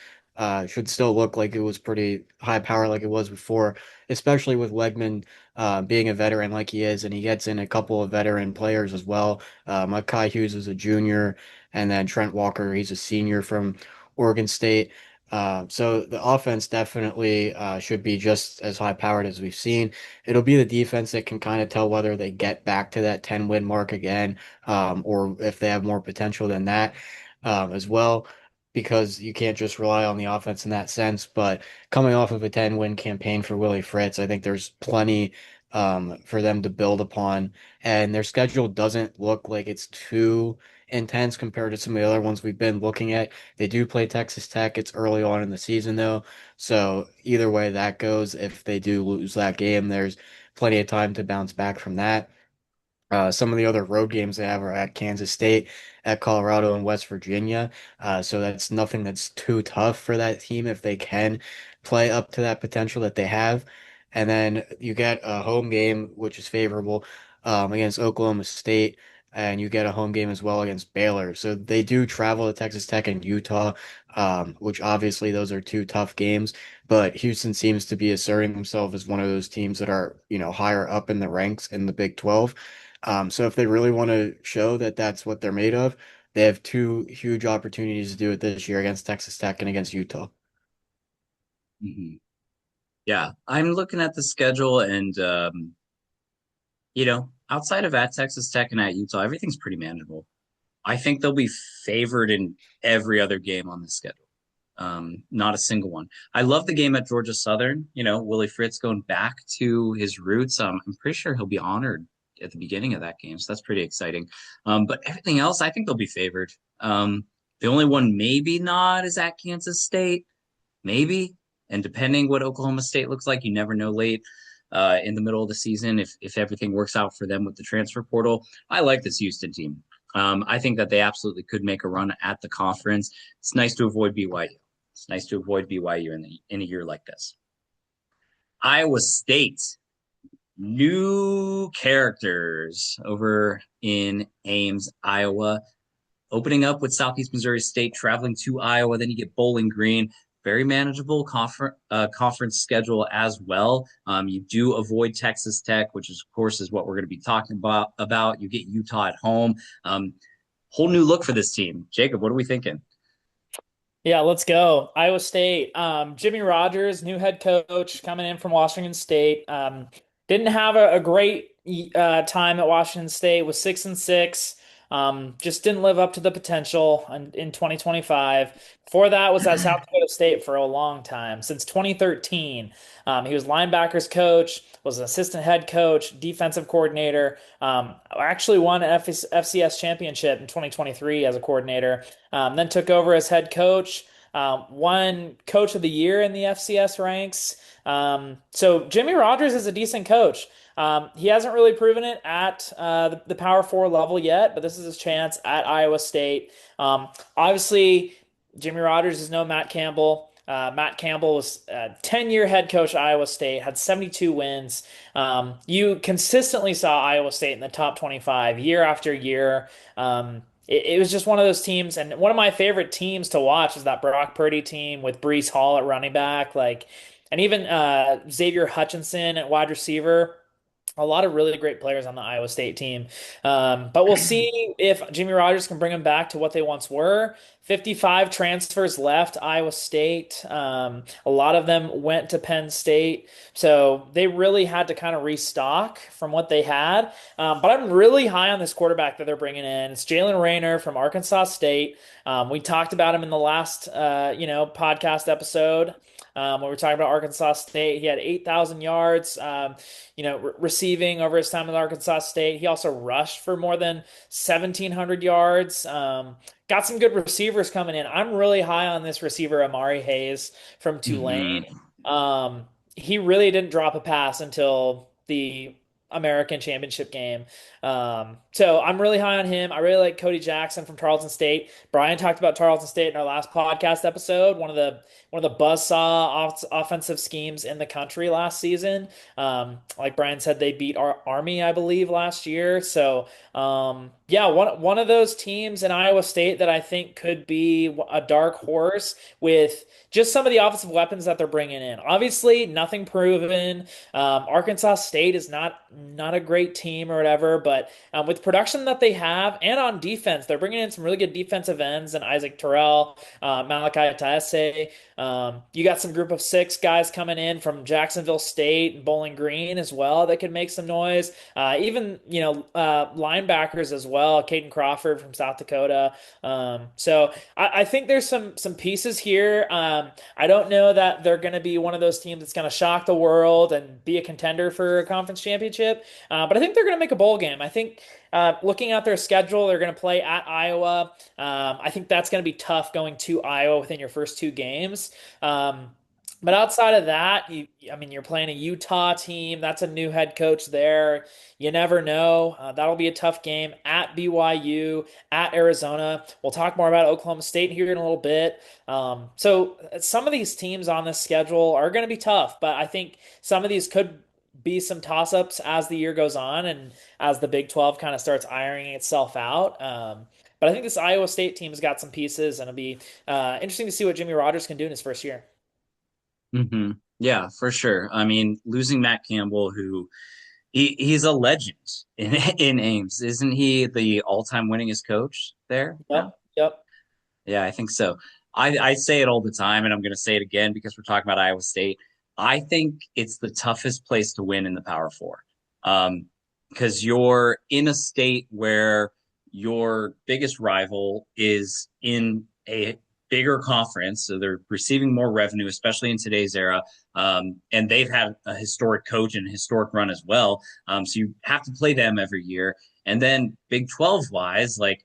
should still look like it was pretty high power like it was before, especially with Wegman being a veteran like he is, and he gets in a couple of veteran players as well. Mekhi Hughes is a junior, and then Trent Walker, he's a senior from Oregon State. So the offense definitely should be just as high powered as we've seen. It'll be the defense that can kind of tell whether they get back to that 10 win mark again, or if they have more potential than that as well, because you can't just rely on the offense in that sense. But coming off of a 10-win campaign for Willie Fritz, I think there's plenty for them to build upon. And their schedule doesn't look like it's too intense compared to some of the other ones we've been looking at. They do play Texas Tech. It's early on in the season, though. So either way that goes, if they do lose that game, there's plenty of time to bounce back from that. Some of the other road games they have are at Kansas State, at Colorado, and West Virginia. So that's nothing that's too tough for that team if they can play up to that potential that they have. And then you get a home game, which is favorable against Oklahoma State, and you get a home game as well against Baylor. So they do travel to Texas Tech and Utah, which obviously those are two tough games. But Houston seems to be asserting themselves as one of those teams that are, higher up in the ranks in the Big 12. So if they really want to show that that's what they're made of, they have two huge opportunities to do it this year against Texas Tech and against Utah. Mhm. Yeah, I'm looking at the schedule, and outside of at Texas Tech and at Utah, everything's pretty manageable. I think they'll be favored in every other game on the schedule. Not a single one. I love the game at Georgia Southern. Willie Fritz going back to his roots. I'm pretty sure he'll be honored at the beginning of that game, so that's pretty exciting. But everything else, I think they'll be favored. The only one maybe not is at Kansas State. maybe. And depending what Oklahoma State looks like, you never know late in the middle of the season if everything works out for them with the transfer portal. I like this Houston team. I think that they absolutely could make a run at the conference. It's nice to avoid BYU. It's nice to avoid BYU in a year like this. Iowa State, new characters over in Ames, Iowa, opening up with Southeast Missouri State, traveling to Iowa. Then you get Bowling Green. Very manageable conference schedule as well. You do avoid Texas Tech, which is, of course, is what we're going to be talking about. You get Utah at home. Whole new look for this team. Jacob, what are we thinking? Yeah, let's go. Iowa State. Jimmy Rogers, new head coach coming in from Washington State. Didn't have a great time at Washington State. Was 6-6. Just didn't live up to the potential in 2025. Before that was at South Dakota State for a long time, since 2013. He was linebackers coach, was an assistant head coach, defensive coordinator. Actually won an FCS championship in 2023 as a coordinator. Then took over as head coach. Won coach of the year in the FCS ranks. So Jimmy Rogers is a decent coach. He hasn't really proven it at the Power Four level yet, but this is his chance at Iowa State. Obviously, Jimmy Rogers is no Matt Campbell. Matt Campbell was a 10-year head coach at Iowa State, had 72 wins. You consistently saw Iowa State in the top 25 year after year. It was just one of those teams, and one of my favorite teams to watch is that Brock Purdy team with Breece Hall at running back, and even Xavier Hutchinson at wide receiver. A lot of really great players on the Iowa State team. But we'll see if Jimmy Rogers can bring them back to what they once were. 55 transfers left Iowa State. A lot of them went to Penn State. So they really had to kind of restock from what they had. But I'm really high on this quarterback that they're bringing in. It's Jalen Raynor from Arkansas State. We talked about him in the last, podcast episode. When we were talking about Arkansas State, he had 8,000 yards, receiving over his time at Arkansas State. He also rushed for more than 1,700 yards. Got some good receivers coming in. I'm really high on this receiver, Amari Hayes from Tulane. Mm-hmm. He really didn't drop a pass until the American Championship game. So I'm really high on him. I really like Cody Jackson from Tarleton State. Bryan talked about Tarleton State in our last podcast episode. One of the buzzsaw offensive schemes in the country last season. Like Bryan said, they beat our Army, I believe, last year. So yeah, one of those teams in Iowa State that I think could be a dark horse with just some of the offensive weapons that they're bringing in. Obviously, nothing proven. Arkansas State is not a great team or whatever, but with production that they have and on defense, they're bringing in some really good defensive ends and Isaac Terrell, Malachi Taese. You got some group of six guys coming in from Jacksonville State and Bowling Green as well that could make some noise. Even linebackers as well. Caden Crawford from South Dakota. So I think there's some pieces here. I don't know that they're going to be one of those teams that's going to shock the world and be a contender for a conference championship. But I think they're going to make a bowl game. I think looking at their schedule, they're going to play at Iowa. I think that's going to be tough going to Iowa within your first two games. But outside of that, you're playing a Utah team. That's a new head coach there. You never know. That'll be a tough game at BYU, at Arizona. We'll talk more about Oklahoma State here in a little bit. So some of these teams on this schedule are going to be tough, but I think some of these could be some toss-ups as the year goes on and as the Big 12 kind of starts ironing itself out. But I think this Iowa State team has got some pieces, and it'll be interesting to see what Jimmy Rogers can do in his first year. Mm-hmm. Yeah, for sure. I mean, losing Matt Campbell, who he's a legend in Ames, isn't he? The all-time winningest coach there Yep, now. yep. Yeah, I think so. I say it all the time, and I'm going to say it again because we're talking about Iowa State. I think it's the toughest place to win in the Power Four, because you're in a state where your biggest rival is in a bigger conference, so they're receiving more revenue, especially in today's era. And they've had a historic coach and a historic run as well. So you have to play them every year. And then Big 12 wise, like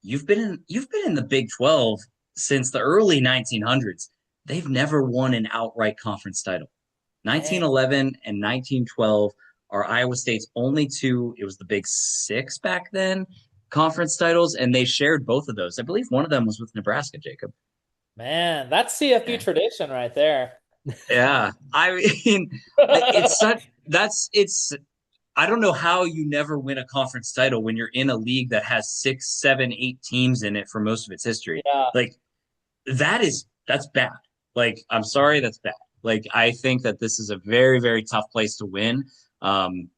you've been in the Big 12 since the early 1900s. they've never won an outright conference title. Dang. 1911 and 1912 are Iowa State's only two, it was the Big Six back then, conference titles, and they shared both of those. I believe one of them was with Nebraska, Jacob. Man, that's CFB Yeah. tradition right there. Yeah. I mean, it's such, it's, I don't know how you never win a conference title when you're in a league that has six, seven, eight teams in it for most of its history. Yeah. Like, that's bad. Like, I'm sorry, that's bad. Like, I think that this is a very, very tough place to win. Um,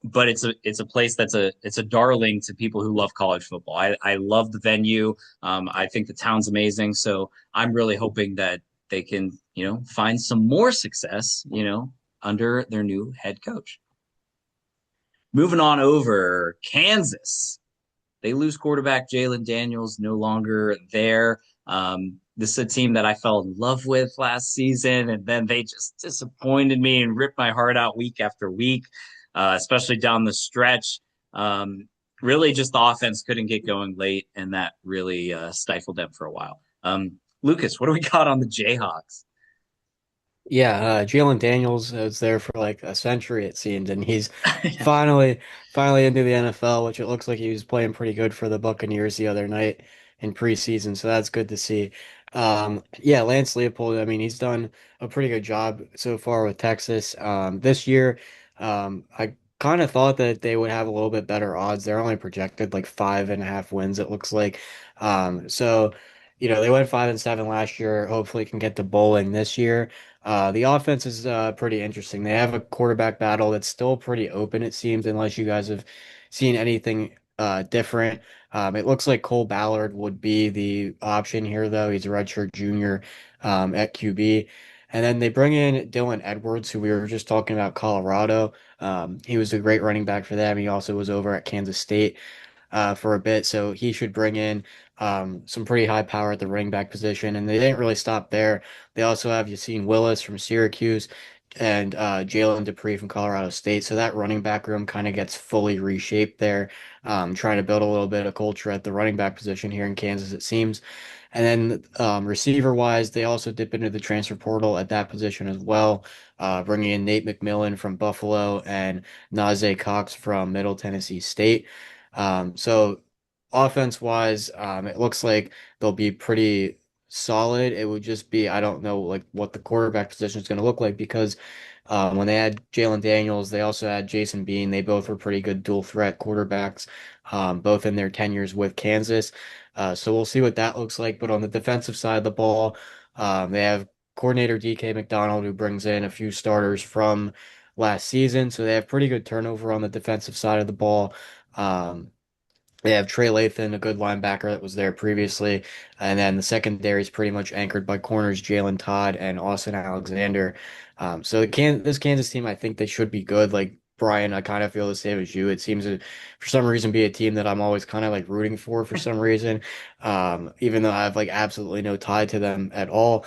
but it's a place it's a darling to people who love college football. I love the venue. I think the town's amazing. So I'm really hoping that they can, find some more success, under their new head coach. Moving on over Kansas. They lose quarterback Jalen Daniels, no longer there. This is a team that I fell in love with last season, and then they just disappointed me and ripped my heart out week after week, especially down the stretch. Um, really, just the offense couldn't get going late, and that really stifled them for a while. Lucas, what do we got on the Jayhawks? Yeah, Jalen Daniels was there for like a century, it seemed, and he's Yeah. finally into the NFL, which it looks like he was playing pretty good for the Buccaneers the other night in preseason, so that's good to see. Yeah, Lance Leopold, I mean, he's done a pretty good job so far with Texas. This year, I kind of thought that they would have a little bit better odds. They're only projected like 5.5 wins, it looks like. So, they went 5-7 last year. Hopefully, can get to bowling this year. The offense is pretty interesting. They have a quarterback battle that's still pretty open, it seems, unless you guys have seen anything different. It looks like Cole Ballard would be the option here, though. He's a redshirt junior at QB. And then they bring in Dylan Edwards, who we were just talking about, Colorado. He was a great running back for them. He also was over at Kansas State for a bit, so he should bring in some pretty high power at the running back position. And they didn't really stop there. They also have Yassine Willis from Syracuse and Jalen Dupree from Colorado State. So that running back room kind of gets fully reshaped there, trying to build a little bit of culture at the running back position here in Kansas, it seems. And then receiver wise, they also dip into the transfer portal at that position as well, bringing in Nate McMillan from Buffalo and Najee Cox from Middle Tennessee State. So offense wise, it looks like they'll be pretty solid. It would just be, I don't know like what the quarterback position is going to look like because when they had Jalen Daniels, they also had Jason Bean. They both were pretty good dual threat quarterbacks, both in their tenures with Kansas. So we'll see what that looks like. But on the defensive side of the ball, they have coordinator DK McDonald who brings in a few starters from last season. So they have pretty good turnover on the defensive side of the ball. Um, they have Trey Lathan, a good linebacker that was there previously. And then the secondary is pretty much anchored by corners Jalen Todd and Austin Alexander. This Kansas team, I think they should be good. Like Brian, I kind of feel the same as you. It seems to, for some reason, be a team that I'm always kind of like rooting for some reason. Even though I have like absolutely no tie to them at all.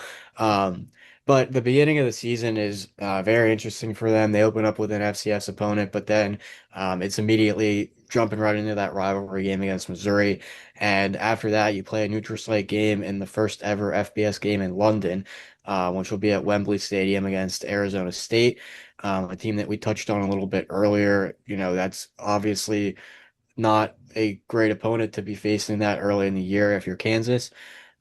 But the beginning of the season is very interesting for them. They open up with an FCS opponent, but then it's immediately jumping right into that rivalry game against Missouri. And after that, you play a neutral site game in the first ever FBS game in London, which will be at Wembley Stadium against Arizona State, a team that we touched on a little bit earlier. That's obviously not a great opponent to be facing that early in the year if you're Kansas.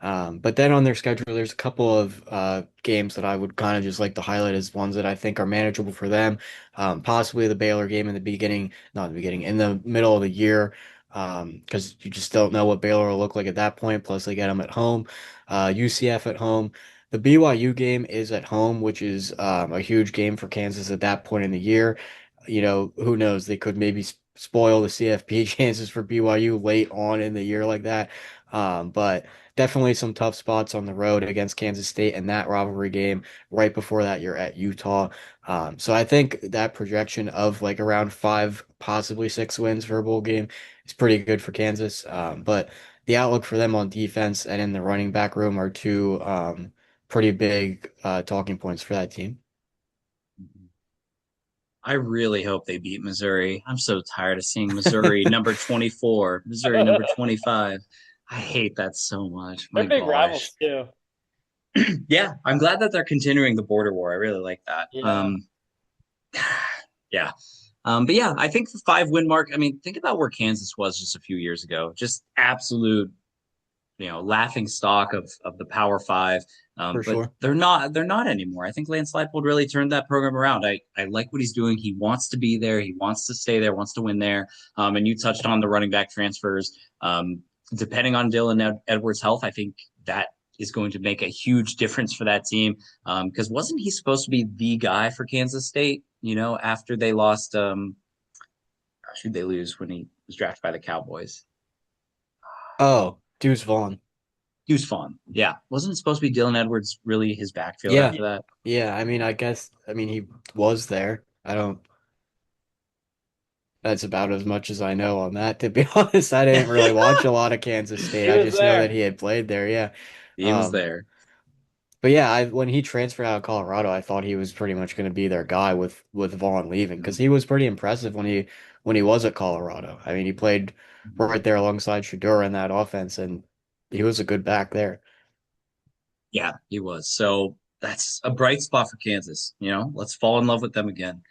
But then on their schedule, there's a couple of games that I would kind of just like to highlight as ones that I think are manageable for them. Possibly the Baylor game in the beginning, not the beginning, in the middle of the year, because you just don't know what Baylor will look like at that point. Plus, they get them at home, UCF at home. The BYU game is at home, which is a huge game for Kansas at that point in the year. Who knows? They could maybe spoil the CFP chances for BYU late on in the year like that. But definitely some tough spots on the road against Kansas State and that rivalry game. Right before that, you're at Utah. So I think that projection of like around 5, possibly 6 wins for a bowl game is pretty good for Kansas. But the outlook for them on defense and in the running back room are two pretty big talking points for that team. I really hope they beat Missouri. I'm so tired of seeing Missouri number 24, Missouri number 25. I hate that so much. They're My big gosh. rivals too. Yeah, I'm glad that they're continuing the border war. I really like that. Yeah. Yeah. But yeah, I think the 5 win mark. I mean, think about where Kansas was just a few years ago. Just absolute, laughing stock of the Power Five. For But sure. they're not anymore. I think Lance Leipold really turned that program around. I like what he's doing. He wants to be there. He wants to stay there. Wants to win there. And you touched on the running back transfers. Depending on Dylan Edwards' health, I think that is going to make a huge difference for that team. Because wasn't he supposed to be the guy for Kansas State? After they lost, who'd they lose when he was drafted by the Cowboys? Oh, Deuce Vaughn. He was fun. Yeah. Wasn't it supposed to be Dylan Edwards really his backfield Yeah. after that? Yeah, I mean, he was there. I don't, that's about as much as I know on that, to be honest. I didn't really watch a lot of Kansas State. He I was just know that there. he had played there, yeah. He was Um, there. but yeah, when he transferred out of Colorado, I thought he was pretty much going to be their guy with Vaughn leaving because he was pretty impressive when he was at Colorado. I mean, he played right there alongside Shador in that offense, and he was a good back there. Yeah, he was. So that's a bright spot for Kansas. Let's fall in love with them again.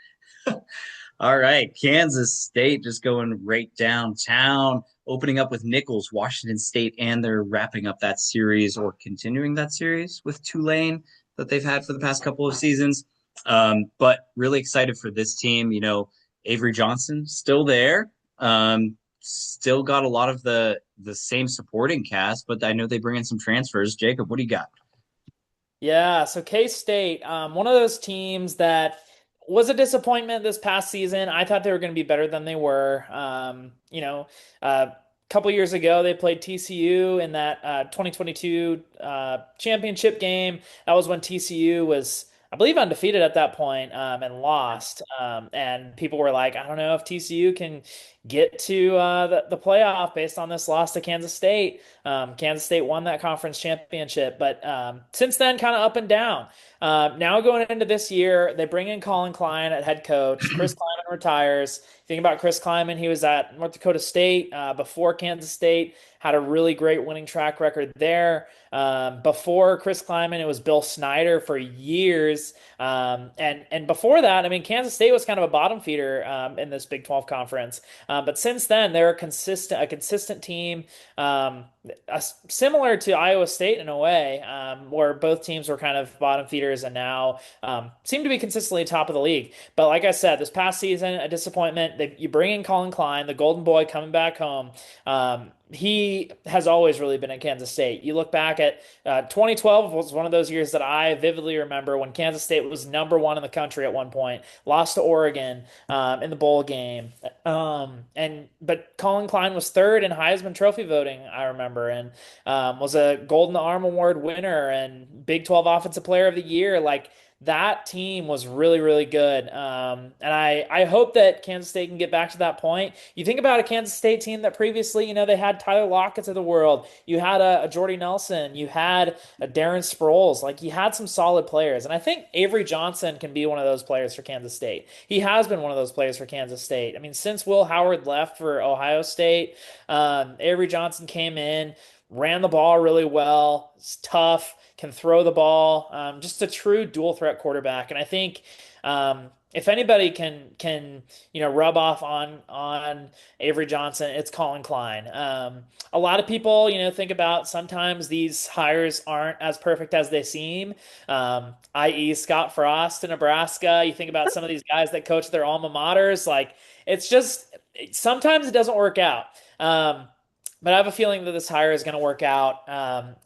All right. Kansas State just going right downtown, opening up with Nichols, Washington State, and they're wrapping up that series or continuing that series with Tulane that they've had for the past couple of seasons. But really excited for this team. Avery Johnson still there. Still got a lot of the same supporting cast, but I know they bring in some transfers. Jacob, what do you got? Yeah, so K-State, one of those teams that was a disappointment this past season. I thought they were going to be better than they were. A couple years ago, they played TCU in that 2022 championship game. That was when TCU was, I believe, undefeated at that point, and lost. And people were like, I don't know if TCU can get to the playoff based on this loss to Kansas State. Kansas State won that conference championship, but since then, kind of up and down. Now going into this year, they bring in Colin Klein at head coach. Chris Kleiman retires. Think about Chris Kleiman. He was at North Dakota State before Kansas State, had a really great winning track record there. Before Chris Kleiman, it was Bill Snyder for years. And before that, I mean, Kansas State was kind of a bottom feeder in this Big 12 conference. But since then, they're a consistent team. Similar to Iowa State in a way, where both teams were kind of bottom feeders and now seem to be consistently top of the league. But like I said, this past season, a disappointment. You bring in Colin Klein, the Golden Boy, coming back home. He has always really been at Kansas State. You look back at 2012 was one of those years that I vividly remember when Kansas State was number one in the country at one point, lost to Oregon in the bowl game. But Colin Klein was third in Heisman Trophy voting, I remember, and was a Golden Arm Award winner and Big 12 Offensive Player of the Year. Like that team was really, really good. And I hope that Kansas State can get back to that point. You think about a Kansas State team that previously, they had Tyler Lockett of the world. You had a Jordy Nelson. You had a Darren Sproles. Like you had some solid players. And I think Avery Johnson can be one of those players for Kansas State. He has been one of those players for Kansas State. I mean, since Will Howard left for Ohio State, Avery Johnson came in, ran the ball really well. It's tough, can throw the ball. Just a true dual threat quarterback. And I think if anybody can rub off on Avery Johnson, it's Colin Klein. A lot of people think about sometimes these hires aren't as perfect as they seem. I.e. Scott Frost in Nebraska. You think about some of these guys that coach their alma maters, like it's just sometimes it doesn't work out. But I have a feeling that this hire is going to work out,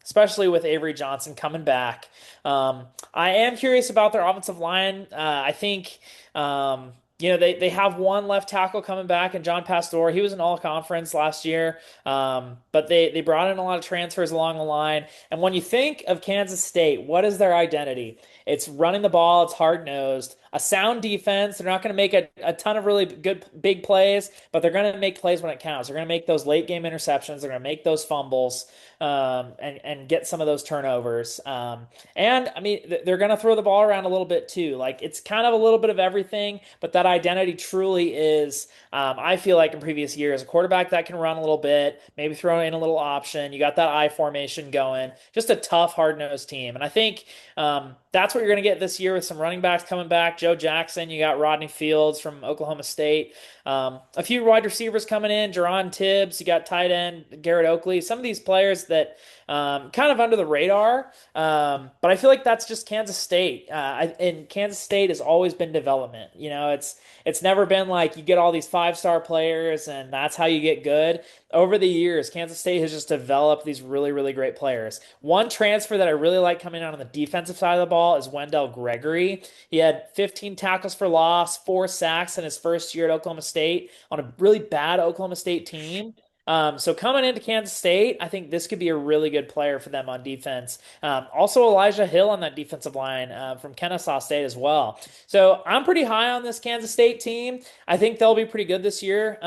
especially with Avery Johnson coming back. I am curious about their offensive line. I think, they have one left tackle coming back, and John Pastor. He was an all conference last year, but they brought in a lot of transfers along the line. And when you think of Kansas State, what is their identity? It's running the ball, it's hard nosed. a sound defense. They're not going to make a ton of really good big plays, but they're going to make plays when it counts. They're going to make those late game interceptions. They're going to make those fumbles, and get some of those turnovers. And I mean, they're going to throw the ball around a little bit too. Like it's kind of a little bit of everything, but that identity truly is, I feel like in previous years, a quarterback that can run a little bit, maybe throw in a little option. You got that I formation going. Just a tough, hard-nosed team. And I think that's what you're going to get this year with some running backs coming back. Joe Jackson, you got Rodney Fields from Oklahoma State. A few wide receivers coming in, Jerron Tibbs, you got tight end Garrett Oakley. Some of these players that kind of under the radar, but I feel like that's just Kansas State. And Kansas State has always been development. It's never been like you get all these five-star players and that's how you get good. Over the years, Kansas State has just developed these really, really great players. One transfer that I really like coming out on the defensive side of the ball is Wendell Gregory. He had 15 tackles for loss, 4 sacks in his first year at Oklahoma State on a really bad Oklahoma State team. So coming into Kansas State, I think this could be a really good player for them on defense. Also, Elijah Hill on that defensive line from Kennesaw State as well. So I'm pretty high on this Kansas State team. I think they'll be pretty good this year.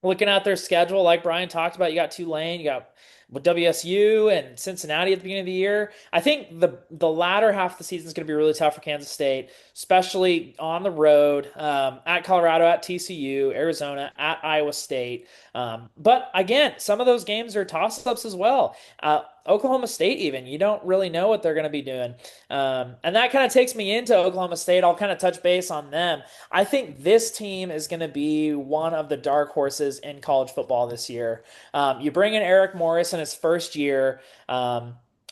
Looking at their schedule, like Bryan talked about, you got Tulane, you got with WSU and Cincinnati at the beginning of the year. I think the latter half of the season is going to be really tough for Kansas State, especially on the road, at Colorado, at TCU, Arizona, at Iowa State. But again, some of those games are toss-ups as well. Oklahoma State, even, you don't really know what they're going to be doing. And that kind of takes me into Oklahoma State. I'll kind of touch base on them. I think this team is going to be one of the dark horses in college football this year. You bring in Eric Morris in his first year.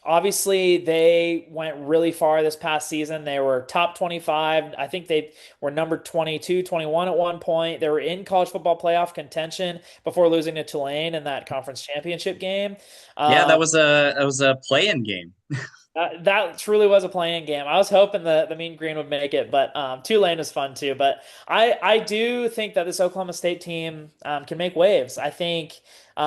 Obviously, they went really far this past season. They were top 25. I think they were number 22, 21 at one point. They were in college football playoff contention before losing to Tulane in that conference championship game. Yeah, Um, that was a play-in game. that truly was a playing game. I was hoping the Mean Green would make it, but Tulane is fun too. But I do think that this Oklahoma State team can make waves. I think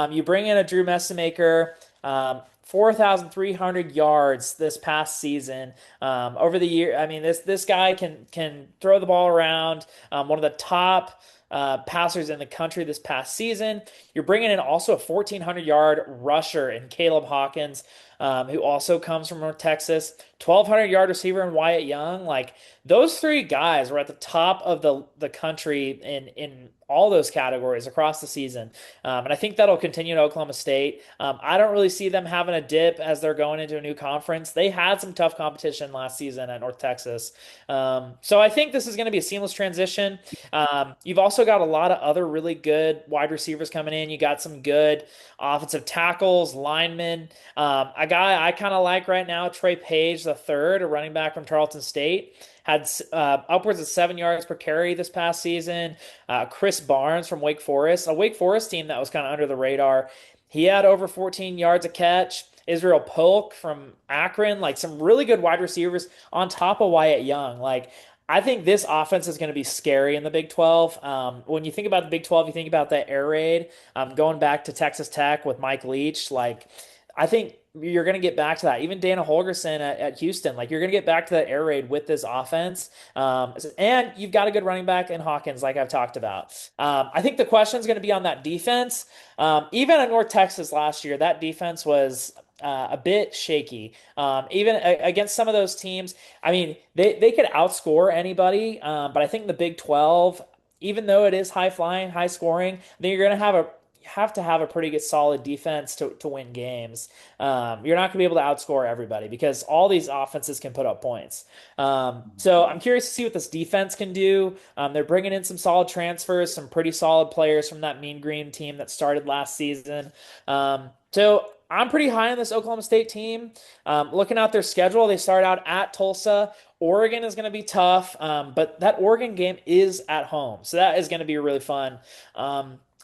you bring in a Drew Messamaker, 4,300 yards this past season. Over the year, I mean this guy can throw the ball around. One of the top passers in the country this past season. You're bringing in also a 1,400-yard rusher in Caleb Hawkins, who also comes from North Texas. 1,200-yard receiver in Wyatt Young. Like those three guys were at the top of the country in all those categories across the season. And I think that'll continue to Oklahoma State. I don't really see them having a dip as they're going into a new conference. They had some tough competition last season at North Texas. So I think this is going to be a seamless transition. You've also got a lot of other really good wide receivers coming in. You got some good offensive tackles, linemen. A guy I kind of like right now, Trey Page the third, a running back from Tarleton State, had upwards of 7 yards per carry this past season. Chris Barnes from Wake Forest, a Wake Forest team that was kind of under the radar. He had over 14 yards a catch. Israel Polk from Akron, like some really good wide receivers on top of Wyatt Young. Like I think this offense is going to be scary in the Big 12. When you think about the Big 12, you think about that air raid, going back to Texas Tech with Mike Leach. Like I think you're going to get back to that. Even Dana Holgerson at Houston, like you're going to get back to that air raid with this offense. And you've got a good running back in Hawkins, like I've talked about. I think the question is going to be on that defense. Even at North Texas last year, that defense was a bit shaky. Even against some of those teams, I mean, they could outscore anybody. But I think the Big 12, even though it is high flying, high scoring, then you're going to have to have a pretty good solid defense to win games. You're not going to be able to outscore everybody because all these offenses can put up points. So I'm curious to see what this defense can do. They're bringing in some solid transfers, some pretty solid players from that Mean Green team that started last season. So I'm pretty high on this Oklahoma State team. Looking at their schedule, they start out at Tulsa. Oregon is going to be tough, but that Oregon game is at home, so that is going to be really fun.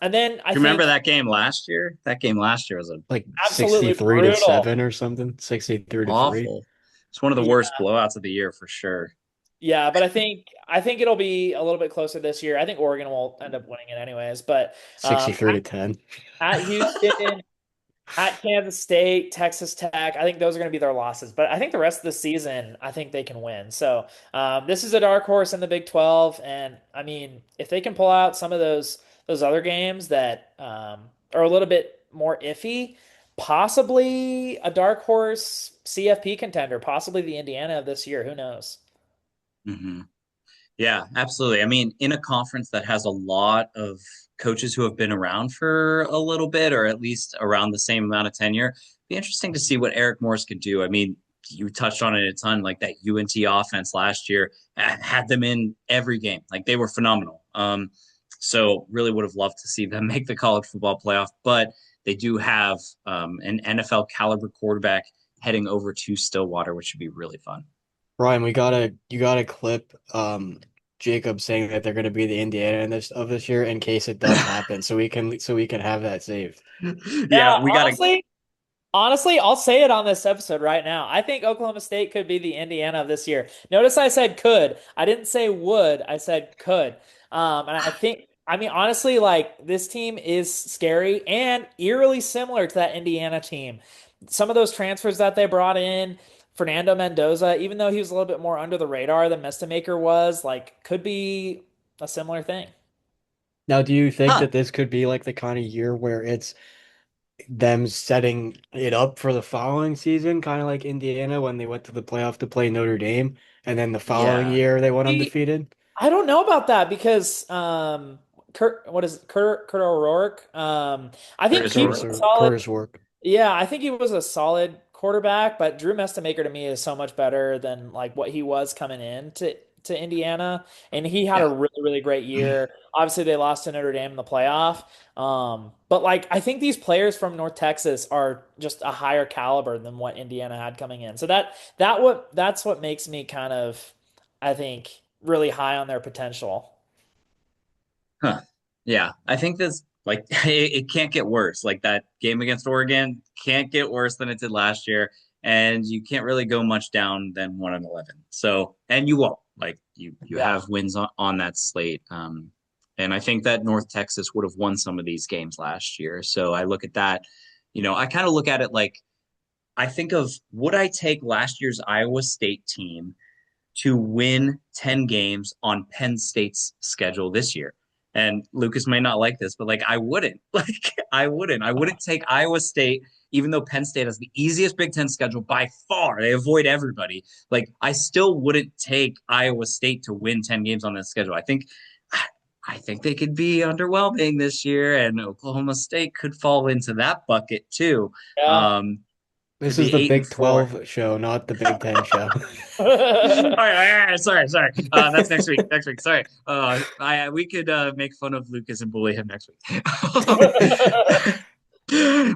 And then I Do you remember think that game last year? That game last year was Like absolutely 63 to brutal. 7 or something, 63 to 3. awful. It's one of the Yeah, worst blowouts of the year for sure. yeah, but I think it'll be a little bit closer this year. I think Oregon will end up winning it anyways. But 63 to at, 10. at Houston, At Kansas State, Texas Tech, I think those are going to be their losses. But I think the rest of the season, I think they can win. So this is a dark horse in the Big 12, and I mean, if they can pull out some of those other games that are a little bit more iffy, possibly a dark horse CFP contender, possibly the Indiana of this year. Who knows? Hmm. Yeah, absolutely. I mean, in a conference that has a lot of coaches who have been around for a little bit, or at least around the same amount of tenure, it'd be interesting to see what Eric Morris could do. I mean, you touched on it a ton, like that UNT offense last year had them in every game. Like they were phenomenal. So really would have loved to see them make the college football playoff, but they do have an NFL caliber quarterback heading over to Stillwater, which should be really fun. Brian, you gotta clip Jacob saying that they're gonna be the Indiana in this year in case it does happen, so we can have that saved. Yeah, Yeah, we got to. honestly, I'll say it on this episode right now. I think Oklahoma State could be the Indiana of this year. Notice I said could. I didn't say would. I said could. And I think, I mean, honestly, like this team is scary and eerily similar to that Indiana team. Some of those transfers that they brought in, Fernando Mendoza, even though he was a little bit more under the radar than Mestamaker was, like, could be a similar thing. Now, do you think Huh. that this could be like the kind of year where it's them setting it up for the following season, kind of like Indiana when they went to the playoff to play Notre Dame, and then the following Yeah. year they went undefeated? I don't know about that because Kurt O'Rourke? I think Curtis he was Rourke. a solid. Curtis work. Yeah, I think he was a solid quarterback, but Drew Mestamaker to me is so much better than like what he was coming in to Indiana, and he had a Yeah. really great year. Obviously, they lost to Notre Dame in the playoff, but like I think these players from North Texas are just a higher caliber than what Indiana had coming in. So that's what makes me kind of, I think, really high on their potential. Huh. Yeah. I think this like it can't get worse. Like that game against Oregon can't get worse than it did last year. And you can't really go much down than 1-11. So and you won't. Like you Yeah. have wins on that slate. And I think that North Texas would have won some of these games last year. So I look at that, I kind of look at it like I think of would I take last year's Iowa State team to win 10 games on Penn State's schedule this year. And Lucas may not like this, but like I wouldn't. Like I wouldn't. I wouldn't take Iowa State, even though Penn State has the easiest Big Ten schedule by far. They avoid everybody. Like I still wouldn't take Iowa State to win 10 games on that schedule. I think they could be underwhelming this year, and Oklahoma State could fall into that bucket too. Yeah. Um, This could is be the eight and Big four. 12 show, not the Big 10 show. All right, sorry. That's next week. Next week. Sorry. I we could make fun of Lucas and bully him next week.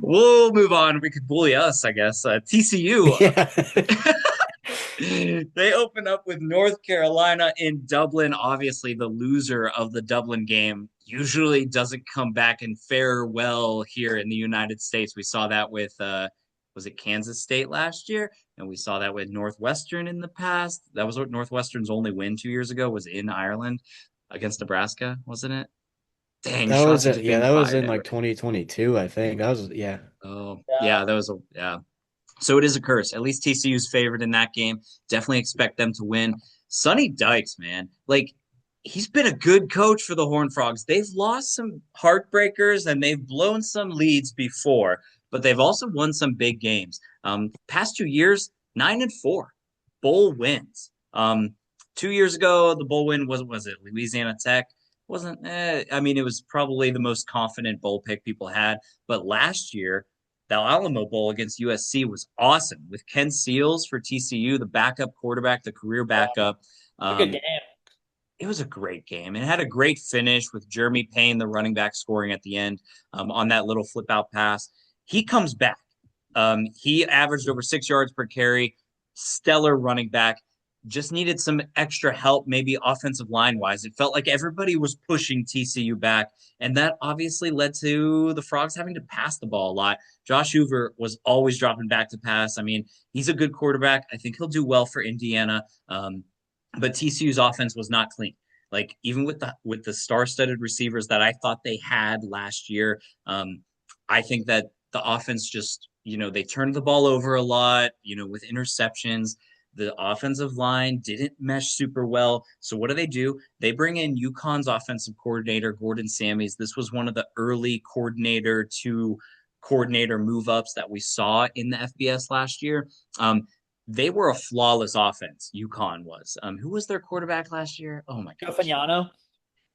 We'll move on. We could bully us, I guess. TCU. Yeah. They open up with North Carolina in Dublin. Obviously, the loser of the Dublin game usually doesn't come back and fare well here in the United States. We saw that with was it Kansas State last year? And we saw that with Northwestern in the past. That was what Northwestern's only win 2 years ago was in Ireland against Nebraska, wasn't it? Dang, That was shots are it. just Yeah, being that was fired in like everywhere. 2022, I think. That was yeah. Oh, Yeah. yeah, that was a yeah. So it is a curse. At least TCU's favored in that game. Definitely expect them to win. Sonny Dykes, man, like he's been a good coach for the Horned Frogs. They've lost some heartbreakers and they've blown some leads before, but they've also won some big games. Past 2 years, 9-4, bowl wins. 2 years ago, the bowl win was it Louisiana Tech? Wasn't I mean, it was probably the most confident bowl pick people had. But last year, the Alamo Bowl against USC was awesome with Ken Seals for TCU, the backup quarterback, the career backup. A good Um, game. it was a great game. It had a great finish with Jeremy Payne, the running back, scoring at the end on that little flip out pass. He comes back. He averaged over 6 yards per carry. Stellar running back. Just needed some extra help, maybe offensive line wise. It felt like everybody was pushing TCU back, and that obviously led to the Frogs having to pass the ball a lot. Josh Hoover was always dropping back to pass. I mean, he's a good quarterback. I think he'll do well for Indiana. But TCU's offense was not clean. Like even with the star-studded receivers that I thought they had last year, I think that the offense just, they turned the ball over a lot, with interceptions. The offensive line didn't mesh super well. So what do? They bring in UConn's offensive coordinator, Gordon Sammies. This was one of the early coordinator to coordinator move ups that we saw in the FBS last year. They were a flawless offense. UConn was. Who was their quarterback last year? Oh my gosh. Faniano.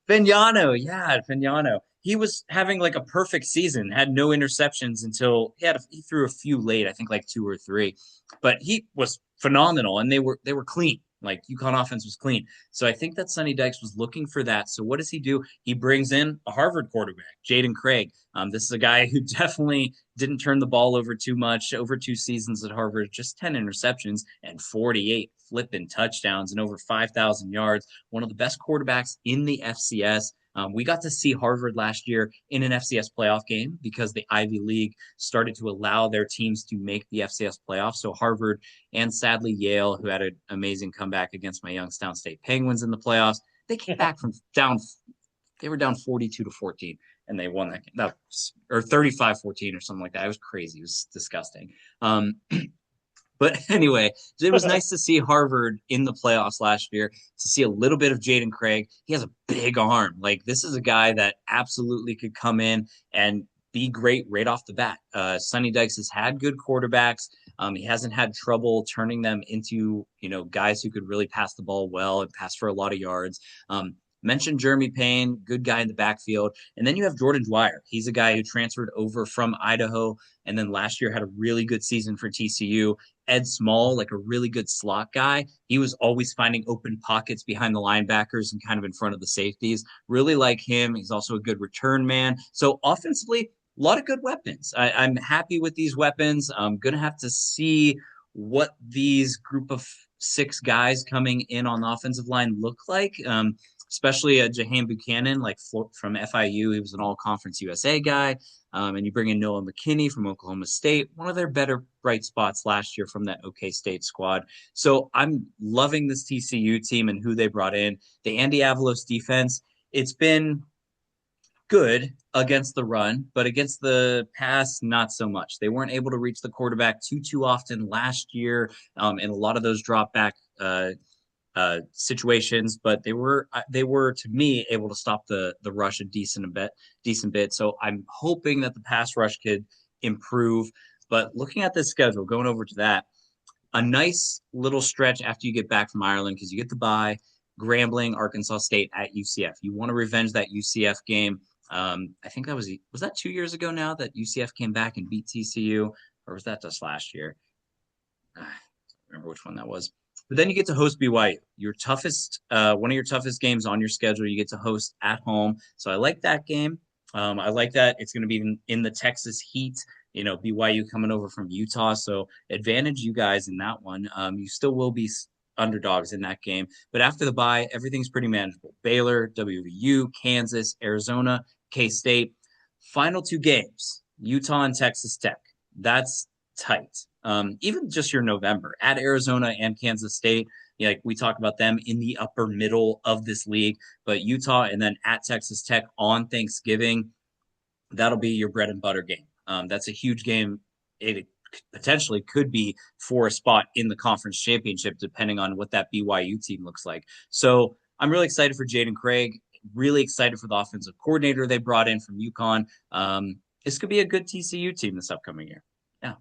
Vignano, yeah, Vignano. He was having like a perfect season, had no interceptions until he threw a few late, I think like two or three, but he was phenomenal, and they were clean. Like UConn offense was clean. So I think that Sonny Dykes was looking for that. So what does he do? He brings in a Harvard quarterback, Jaden Craig. This is a guy who definitely didn't turn the ball over too much over 2 seasons at Harvard, just 10 interceptions and 48 flipping touchdowns and over 5,000 yards. One of the best quarterbacks in the FCS. We got to see Harvard last year in an FCS playoff game because the Ivy League started to allow their teams to make the FCS playoffs. So Harvard and sadly Yale, who had an amazing comeback against my Youngstown State Penguins in the playoffs, they came back from down. They were down 42-14, and they won that game. Or 35-14 or something like that. It was crazy. It was disgusting. But anyway, it was nice to see Harvard in the playoffs last year, to see a little bit of Jaden Craig. He has a big arm. Like, this is a guy that absolutely could come in and be great right off the bat. Sonny Dykes has had good quarterbacks. He hasn't had trouble turning them into, guys who could really pass the ball well and pass for a lot of yards. Mentioned Jeremy Payne, good guy in the backfield. And then you have Jordan Dwyer. He's a guy who transferred over from Idaho and then last year had a really good season for TCU. Ed Small, like a really good slot guy. He was always finding open pockets behind the linebackers and kind of in front of the safeties. Really like him. He's also a good return man. So offensively, a lot of good weapons. I'm happy with these weapons. I'm going to have to see what these group of 6 guys coming in on the offensive line look like. Especially Jahan Buchanan, like from FIU. He was an all-conference USA guy. And you bring in Noah McKinney from Oklahoma State, one of their better bright spots last year from that OK State squad. So I'm loving this TCU team and who they brought in. The Andy Avalos defense, it's been good against the run, but against the pass, not so much. They weren't able to reach the quarterback too often last year, in a lot of those drop back situations, but they were to me able to stop the rush a decent bit. So I'm hoping that the pass rush could improve. But looking at this schedule, going over to that, a nice little stretch after you get back from Ireland because you get to bye Grambling, Arkansas State at UCF. You want to revenge that UCF game. I think was that 2 years ago now that UCF came back and beat TCU, or was that just last year? I don't remember which one that was. But then you get to host BYU, one of your toughest games on your schedule. You get to host at home, so I like that game. I like that it's going to be in the Texas heat. BYU coming over from Utah, so advantage you guys in that one. You still will be underdogs in that game, but after the bye, everything's pretty manageable. Baylor, WVU, Kansas, Arizona, K-State. Final 2 games, Utah and Texas Tech. That's tight. Even just your November at Arizona and Kansas State, like we talk about them in the upper middle of this league, but Utah and then at Texas Tech on Thanksgiving, that'll be your bread and butter game. That's a huge game. It potentially could be for a spot in the conference championship, depending on what that BYU team looks like. So I'm really excited for Jaden Craig, really excited for the offensive coordinator they brought in from UConn. This could be a good TCU team this upcoming year. Yeah.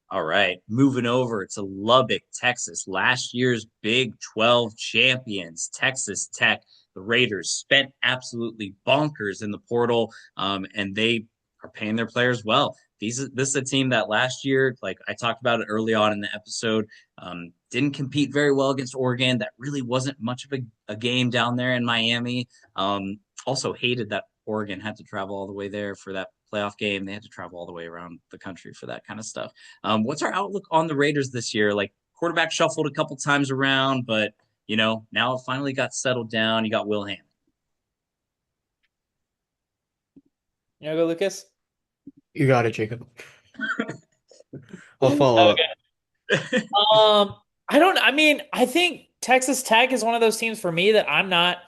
All right, moving over to Lubbock, Texas. Last year's Big 12 champions, Texas Tech. The Raiders spent absolutely bonkers in the portal, and they are paying their players well. This is a team that last year, like I talked about it early on in the episode, didn't compete very well against Oregon. That really wasn't much of a game down there in Miami. Also hated that Oregon had to travel all the way there for that playoff game. They had to travel all the way around the country for that kind of stuff. What's our outlook on the Raiders this year? Like, quarterback shuffled a couple times around, but now it finally got settled down. You got Will Hammond. You know, go Lucas. You got it, Jacob. I'll follow up. Okay. I think Texas Tech is one of those teams for me that I'm not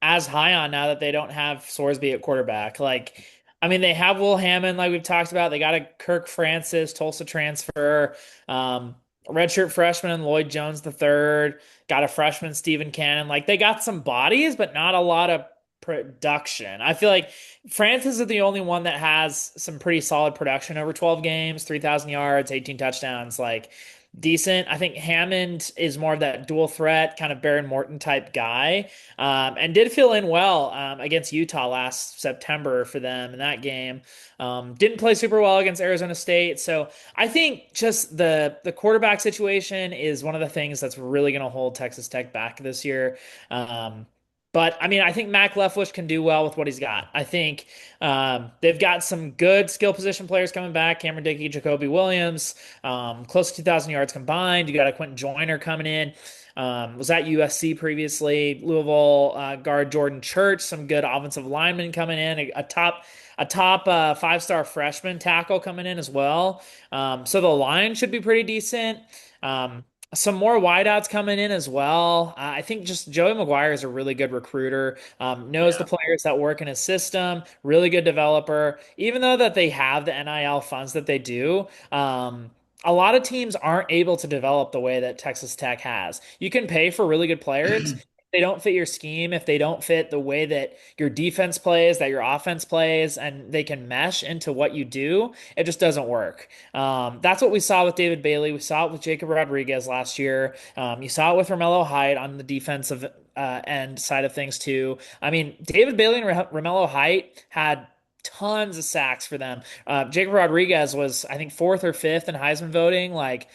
as high on now that they don't have Sorsby at quarterback. Like, I mean, they have Will Hammond, like we've talked about. They got a Kirk Francis, Tulsa transfer, um, redshirt freshman Lloyd Jones the third, got a freshman Stephen Cannon. Like they got some bodies, but not a lot of production. I feel like Francis is the only one that has some pretty solid production over 12 games, 3,000 yards, 18 touchdowns. Like decent. I think Hammond is more of that dual threat, kind of Baron Morton type guy, and did fill in well against Utah last September for them in that game. Didn't play super well against Arizona State, so I think just the quarterback situation is one of the things that's really going to hold Texas Tech back this year. Um, but I mean, I think Mac Leftwich can do well with what he's got. I think they've got some good skill position players coming back. Cameron Dickey, Jacoby Williams, close to 2,000 yards combined. You got a Quentin Joyner coming in. Was at USC previously. Louisville guard Jordan Church, some good offensive linemen coming in. A top 5-star freshman tackle coming in as well. So the line should be pretty decent. Um, some more wideouts coming in as well. I think just Joey McGuire is a really good recruiter. Knows the Yeah. players that work in his system. Really good developer. Even though that they have the NIL funds that they do, a lot of teams aren't able to develop the way that Texas Tech has. You can pay for really good players. If they don't fit your scheme, if they don't fit the way that your defense plays, that your offense plays, and they can mesh into what you do, it just doesn't work. That's what we saw with David Bailey. We saw it with Jacob Rodriguez last year. You saw it with Romello Height on the defensive end side of things too. I mean, David Bailey and Romello Height had tons of sacks for them. Jacob Rodriguez was, I think, fourth or fifth in Heisman voting. Like,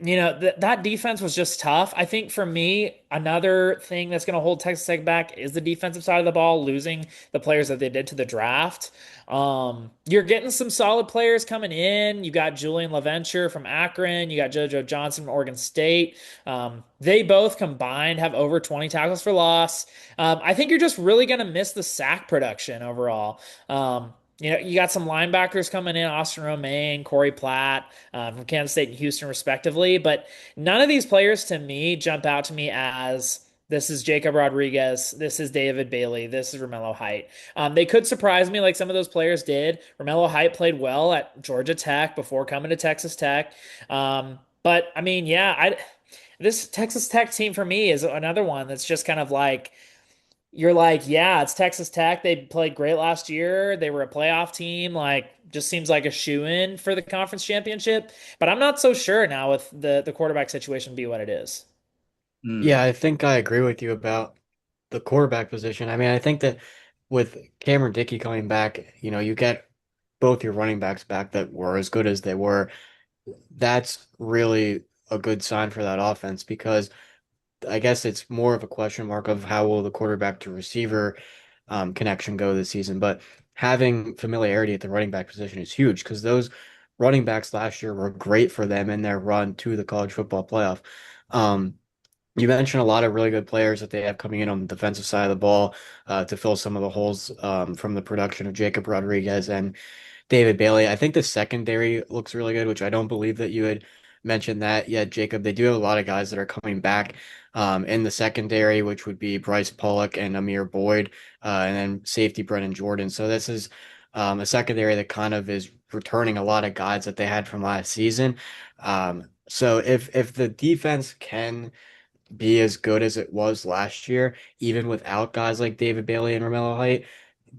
that defense was just tough. I think for me, another thing that's going to hold Texas Tech back is the defensive side of the ball, losing the players that they did to the draft. You're getting some solid players coming in. You got Julian LaVenture from Akron. You got JoJo Johnson from Oregon State. They both combined have over 20 tackles for loss. I think you're just really going to miss the sack production overall. You got some linebackers coming in, Austin Romaine, Corey Platt, from Kansas State and Houston, respectively. But none of these players to me jump out to me as this is Jacob Rodriguez, this is David Bailey, this is Romello Height. They could surprise me like some of those players did. Romello Height played well at Georgia Tech before coming to Texas Tech. But I mean, yeah, this Texas Tech team for me is another one that's just kind of like you're like, yeah, it's Texas Tech. They played great last year. They were a playoff team. Like, just seems like a shoe-in for the conference championship. But I'm not so sure now with the quarterback situation be what it is. Yeah, Mm, I think I agree with you about the quarterback position. I mean, I think that with Cameron Dickey coming back, you get both your running backs back that were as good as they were. That's really a good sign for that offense because I guess it's more of a question mark of how will the quarterback to receiver connection go this season. But having familiarity at the running back position is huge because those running backs last year were great for them in their run to the college football playoff. Um, you mentioned a lot of really good players that they have coming in on the defensive side of the ball to fill some of the holes from the production of Jacob Rodriguez and David Bailey. I think the secondary looks really good, which I don't believe that you had mentioned that yet, Jacob. They do have a lot of guys that are coming back in the secondary, which would be Bryce Pollock and Amir Boyd, and then safety Brennan Jordan. So this is a secondary that kind of is returning a lot of guys that they had from last season. So if the defense can be as good as it was last year, even without guys like David Bailey and Romello Height,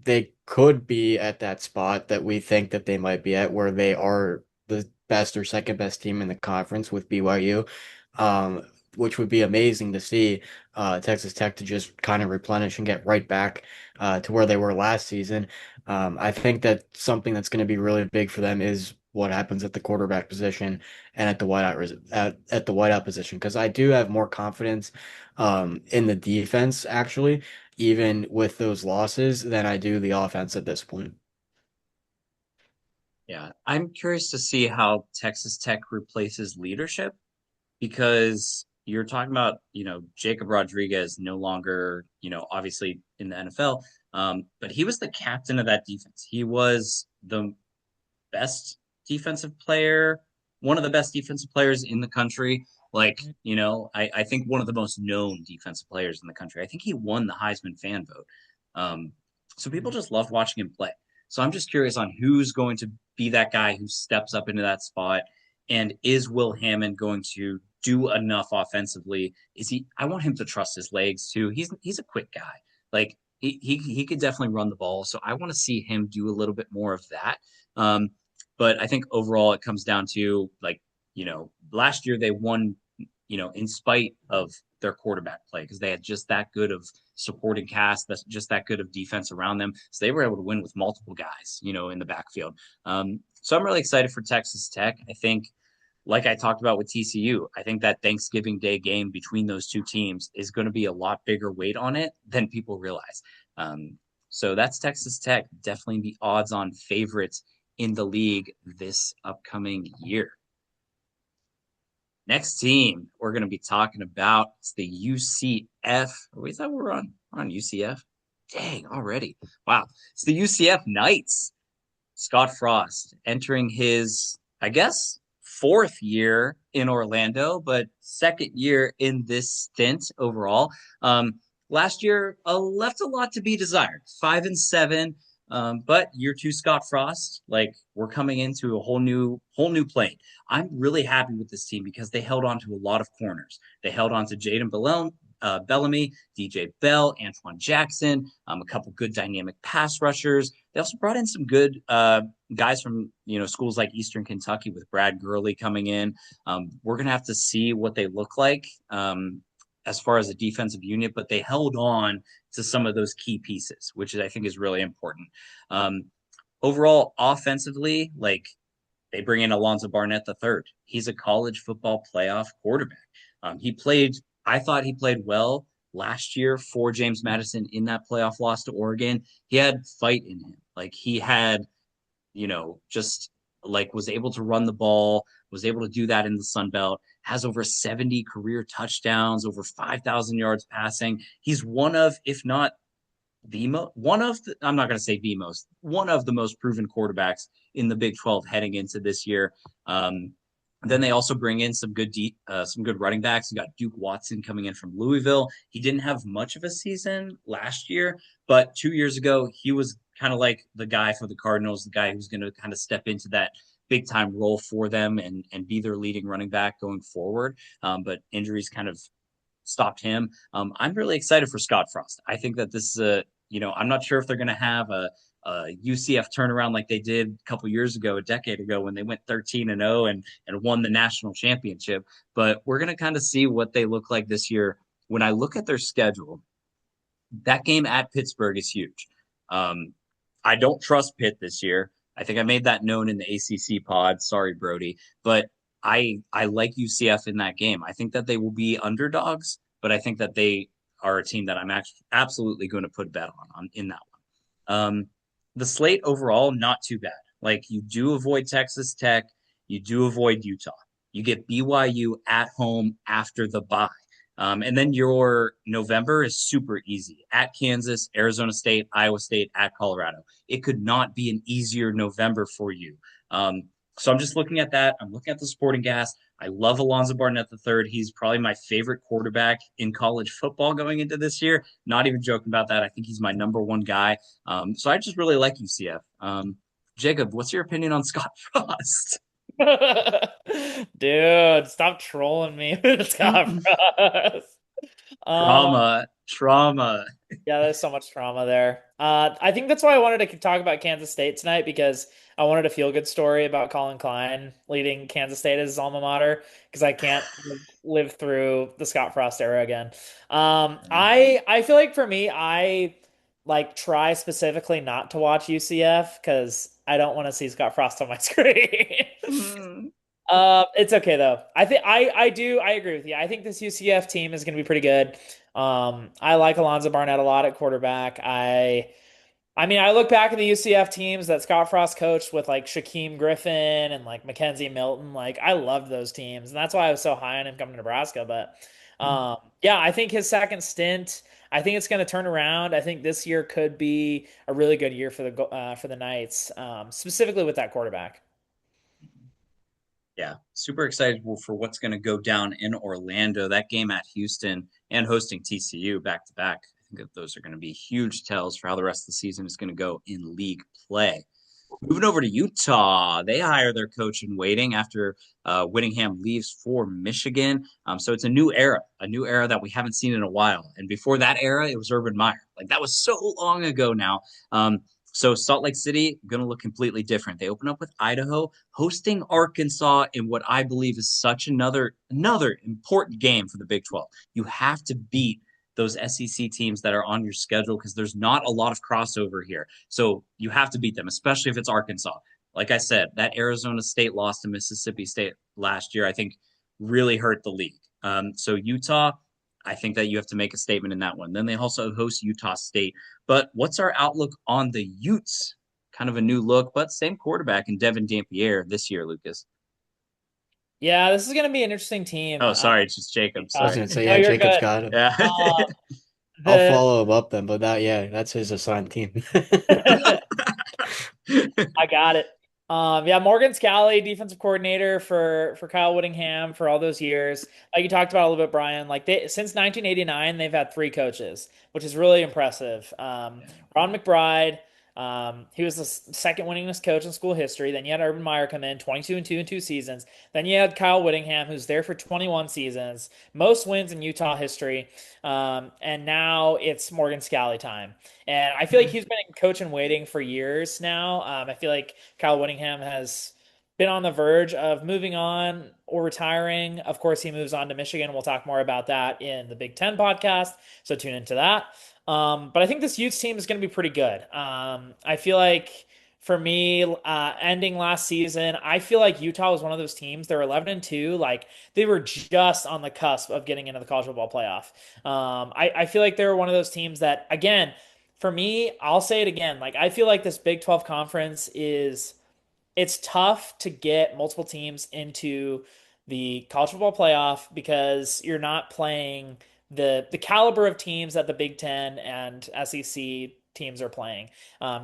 they could be at that spot that we think that they might be at, where they are the best or second best team in the conference with BYU, which would be amazing to see Texas Tech to just kind of replenish and get right back to where they were last season. I think that something that's going to be really big for them is what happens at the quarterback position and at the wideout position because I do have more confidence in the defense actually even with those losses than I do the offense at this point. yeah. I'm curious to see how Texas Tech replaces leadership because you're talking about, Jacob Rodriguez no longer, obviously in the NFL, but he was the captain of that defense. He was the best defensive player, one of the best defensive players in the country. Like, I think one of the most known defensive players in the country. I think he won the Heisman fan vote. So people just loved watching him play. So I'm just curious on who's going to be that guy who steps up into that spot. And is Will Hammond going to do enough offensively? Is he? I want him to trust his legs too. He's a quick guy. Like he could definitely run the ball. So I want to see him do a little bit more of that. Um, but I think overall it comes down to like, last year they won, in spite of their quarterback play because they had just that good of supporting cast, that's just that good of defense around them. So they were able to win with multiple guys, in the backfield. So I'm really excited for Texas Tech. I think, like I talked about with TCU, I think that Thanksgiving Day game between those two teams is going to be a lot bigger weight on it than people realize. Um, so that's Texas Tech, definitely the odds on favorites in the league this upcoming year. Next team we're going to be talking about is the UCF. Wait, is that we're on? We're on UCF? Dang, already. Wow. It's the UCF Knights. Scott Frost entering his, I guess, fourth year in Orlando, but second year in this stint overall. Last year left a lot to be desired. 5-7, but year two Scott Frost, like we're coming into a whole new plane. I'm really happy with this team because they held on to a lot of corners. They held on to Bellamy, DJ Bell, Antoine Jackson, a couple good dynamic pass rushers. They also brought in some good guys from schools like Eastern Kentucky with Brad Gurley coming in. We're gonna have to see what they look like as far as a defensive unit, but they held on to some of those key pieces, which I think is really important. Um, Overall, offensively, like they bring in Alonzo Barnett III. He's a college football playoff quarterback. I thought he played well last year for James Madison in that playoff loss to Oregon. He had fight in him. Like he had, just like was able to run the ball, was able to do that in the Sun Belt, has over 70 career touchdowns, over 5,000 yards passing. He's one of, if not I'm not going to say the most, one of the most proven quarterbacks in the Big 12 heading into this year. Then they also bring in some good running backs. You got Duke Watson coming in from Louisville. He didn't have much of a season last year, but 2 years ago he was kind of like the guy for the Cardinals, the guy who's going to kind of step into that big time role for them and be their leading running back going forward. But injuries kind of stopped him. I'm really excited for Scott Frost. I think that this is I'm not sure if they're going to have a UCF turnaround like they did a couple years ago, a decade ago, when they went 13-0 and won the national championship. But we're going to kind of see what they look like this year. When I look at their schedule, that game at Pittsburgh is huge. I don't trust Pitt this year. I think I made that known in the ACC pod. Sorry, Brody, but I like UCF in that game. I think that they will be underdogs, but I think that they are a team that I'm actually absolutely going to put a bet on in that one. The slate overall, not too bad. Like you do avoid Texas Tech, you do avoid Utah. You get BYU at home after the bye. And then your November is super easy at Kansas, Arizona State, Iowa State, at Colorado. It could not be an easier November for you. So I'm just looking at that. I'm looking at the supporting cast. I love Alonzo Barnett III. He's probably my favorite quarterback in college football going into this year. Not even joking about that. I think he's my number one guy. So I just really like UCF. Jacob, what's your opinion on Scott Frost? Dude, stop trolling me with Scott Frost. Um, Trauma. yeah, there's so much trauma there. I think that's why I wanted to talk about Kansas State tonight because I wanted a feel good story about Colin Klein leading Kansas State as his alma mater because I can't live through the Scott Frost era again. I feel like for me, I like try specifically not to watch UCF because I don't want to see Scott Frost on my screen. Mm. It's okay though. I agree with you. I think this UCF team is going to be pretty good. I like Alonzo Barnett a lot at quarterback. I mean, I look back at the UCF teams that Scott Frost coached with like Shaquem Griffin and like Mackenzie Milton. Like I loved those teams, and that's why I was so high on him coming to Nebraska. But yeah, I think his second stint, I think it's going to turn around. I think this year could be a really good year for the Knights, specifically with that quarterback. Yeah, super excited for what's going to go down in Orlando. That game at Houston and hosting TCU back to back. think that those are going to be huge tells for how the rest of the season is going to go in league play. Moving over to Utah, they hire their coach in waiting after Whittingham leaves for Michigan. So it's a new era that we haven't seen in a while. And before that era, it was Urban Meyer. Like that was so long ago now. So Salt Lake City going to look completely different. They open up with Idaho, hosting Arkansas in what I believe is such another important game for the Big 12. You have to beat those SEC teams that are on your schedule because there's not a lot of crossover here. So you have to beat them, especially if it's Arkansas. Like I said, that Arizona State loss to Mississippi State last year, I think really hurt the league. So Utah, I think that you have to make a statement in that one. Then they also host Utah State. But what's our outlook on the Utes? Kind of a new look, but same quarterback in Devin Dampier this year, Lucas. Yeah, this is going to be an interesting team. Oh, sorry, it's just Jacob. I was Sorry. gonna say, No, yeah, you're Jacob's good. got him. Yeah. Uh, I'll the follow him up then, but yeah, that's his assigned team. I got it. Yeah, Morgan Scalley, defensive coordinator for Kyle Whittingham for all those years. Like you talked about a little bit, Brian. Like they since 1989, they've had three coaches, which is really impressive. Ron McBride, he was the second winningest coach in school history. Then you had Urban Meyer come in, 22 and 2 in 2 seasons. Then you had Kyle Whittingham, who's there for 21 seasons, most wins in Utah history. And now it's Morgan Scalley time. And I feel like he's been in coach and waiting for years now. I feel like Kyle Whittingham has been on the verge of moving on or retiring. Of course, he moves on to Michigan. We'll talk more about that in the Big Ten podcast. So tune into that. But I think this Utes team is going to be pretty good. I feel like for me, ending last season, I feel like Utah was one of those teams. They're 11 and 2. Like they were just on the cusp of getting into the college football playoff. I feel like they were one of those teams that, again, for me, I'll say it again. Like I feel like this Big 12 conference is it's tough to get multiple teams into the college football playoff because you're not playing the caliber of teams that the Big Ten and SEC teams are playing.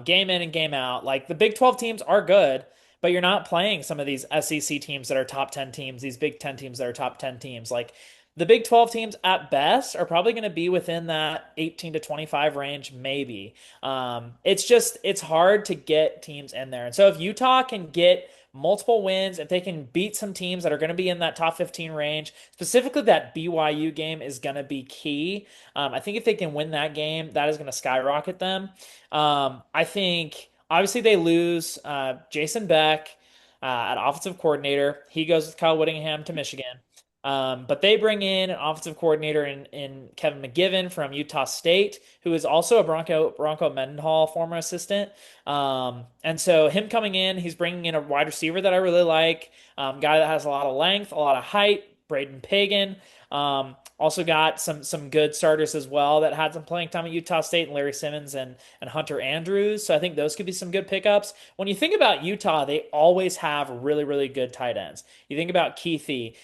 Game in and game out. Like the Big 12 teams are good, but you're not playing some of these SEC teams that are top 10 teams, these Big 10 teams that are top 10 teams. Like the Big 12 teams at best are probably going to be within that 18 to 25 range, maybe. It's hard to get teams in there. And so if Utah can get multiple wins, if they can beat some teams that are going to be in that top 15 range, specifically that BYU game is going to be key. I think if they can win that game, that is going to skyrocket them. I think obviously they lose Jason Beck at offensive coordinator. He goes with Kyle Whittingham to Michigan. But they bring in an offensive coordinator in Kevin McGivern from Utah State, who is also a Bronco Mendenhall former assistant. And so him coming in, he's bringing in a wide receiver that I really like, guy that has a lot of length, a lot of height, Braden Pagan. Also got some good starters as well that had some playing time at Utah State, and Larry Simmons and Hunter Andrews. So I think those could be some good pickups. When you think about Utah, they always have really, really good tight ends. You think about Keithy.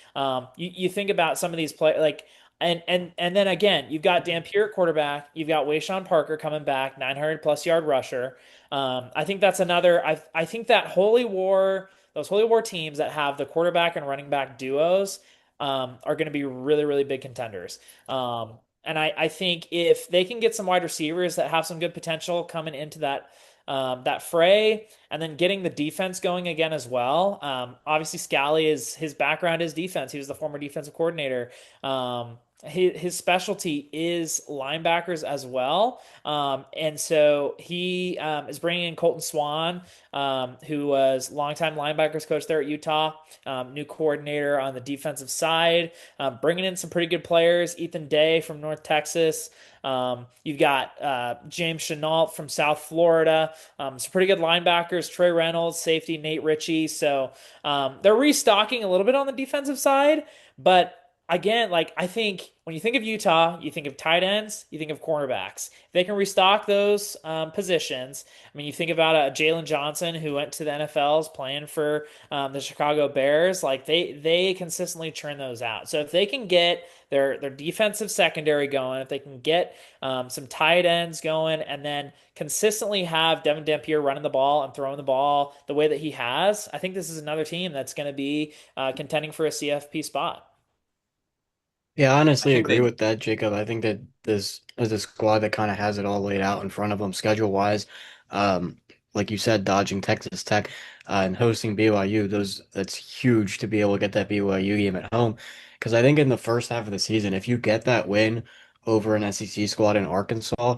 You think about some of these play like and then again, you've got Dampier at quarterback. You've got Wayshawn Parker coming back, 900 plus yard rusher. I think that's another. I think that those Holy War teams that have the quarterback and running back duos are going to be really, really big contenders. And I think if they can get some wide receivers that have some good potential coming into that fray, and then getting the defense going again as well. Obviously, Scally is his background is defense. He was the former defensive coordinator. His specialty is linebackers as well. And so he is bringing in Colton Swan, who was longtime linebackers coach there at Utah, new coordinator on the defensive side, bringing in some pretty good players. Ethan Day from North Texas. You've got James Chenault from South Florida. Some pretty good linebackers. Trey Reynolds, safety, Nate Ritchie. So they're restocking a little bit on the defensive side, but again, like I think when you think of Utah, you think of tight ends, you think of cornerbacks. If they can restock those positions, I mean, you think about Jalen Johnson who went to the NFL's playing for the Chicago Bears. Like they consistently churn those out. So if they can get their defensive secondary going, if they can get some tight ends going, and then consistently have Devin Dampier running the ball and throwing the ball the way that he has, I think this is another team that's going to be contending for a CFP spot. Yeah, I I honestly think agree they with that, Jacob. I think that this is a squad that kind of has it all laid out in front of them schedule wise. Um, like you said, dodging Texas Tech and hosting BYU, that's huge to be able to get that BYU game at home. Because I think in the first half of the season, if you get that win over an SEC squad in Arkansas,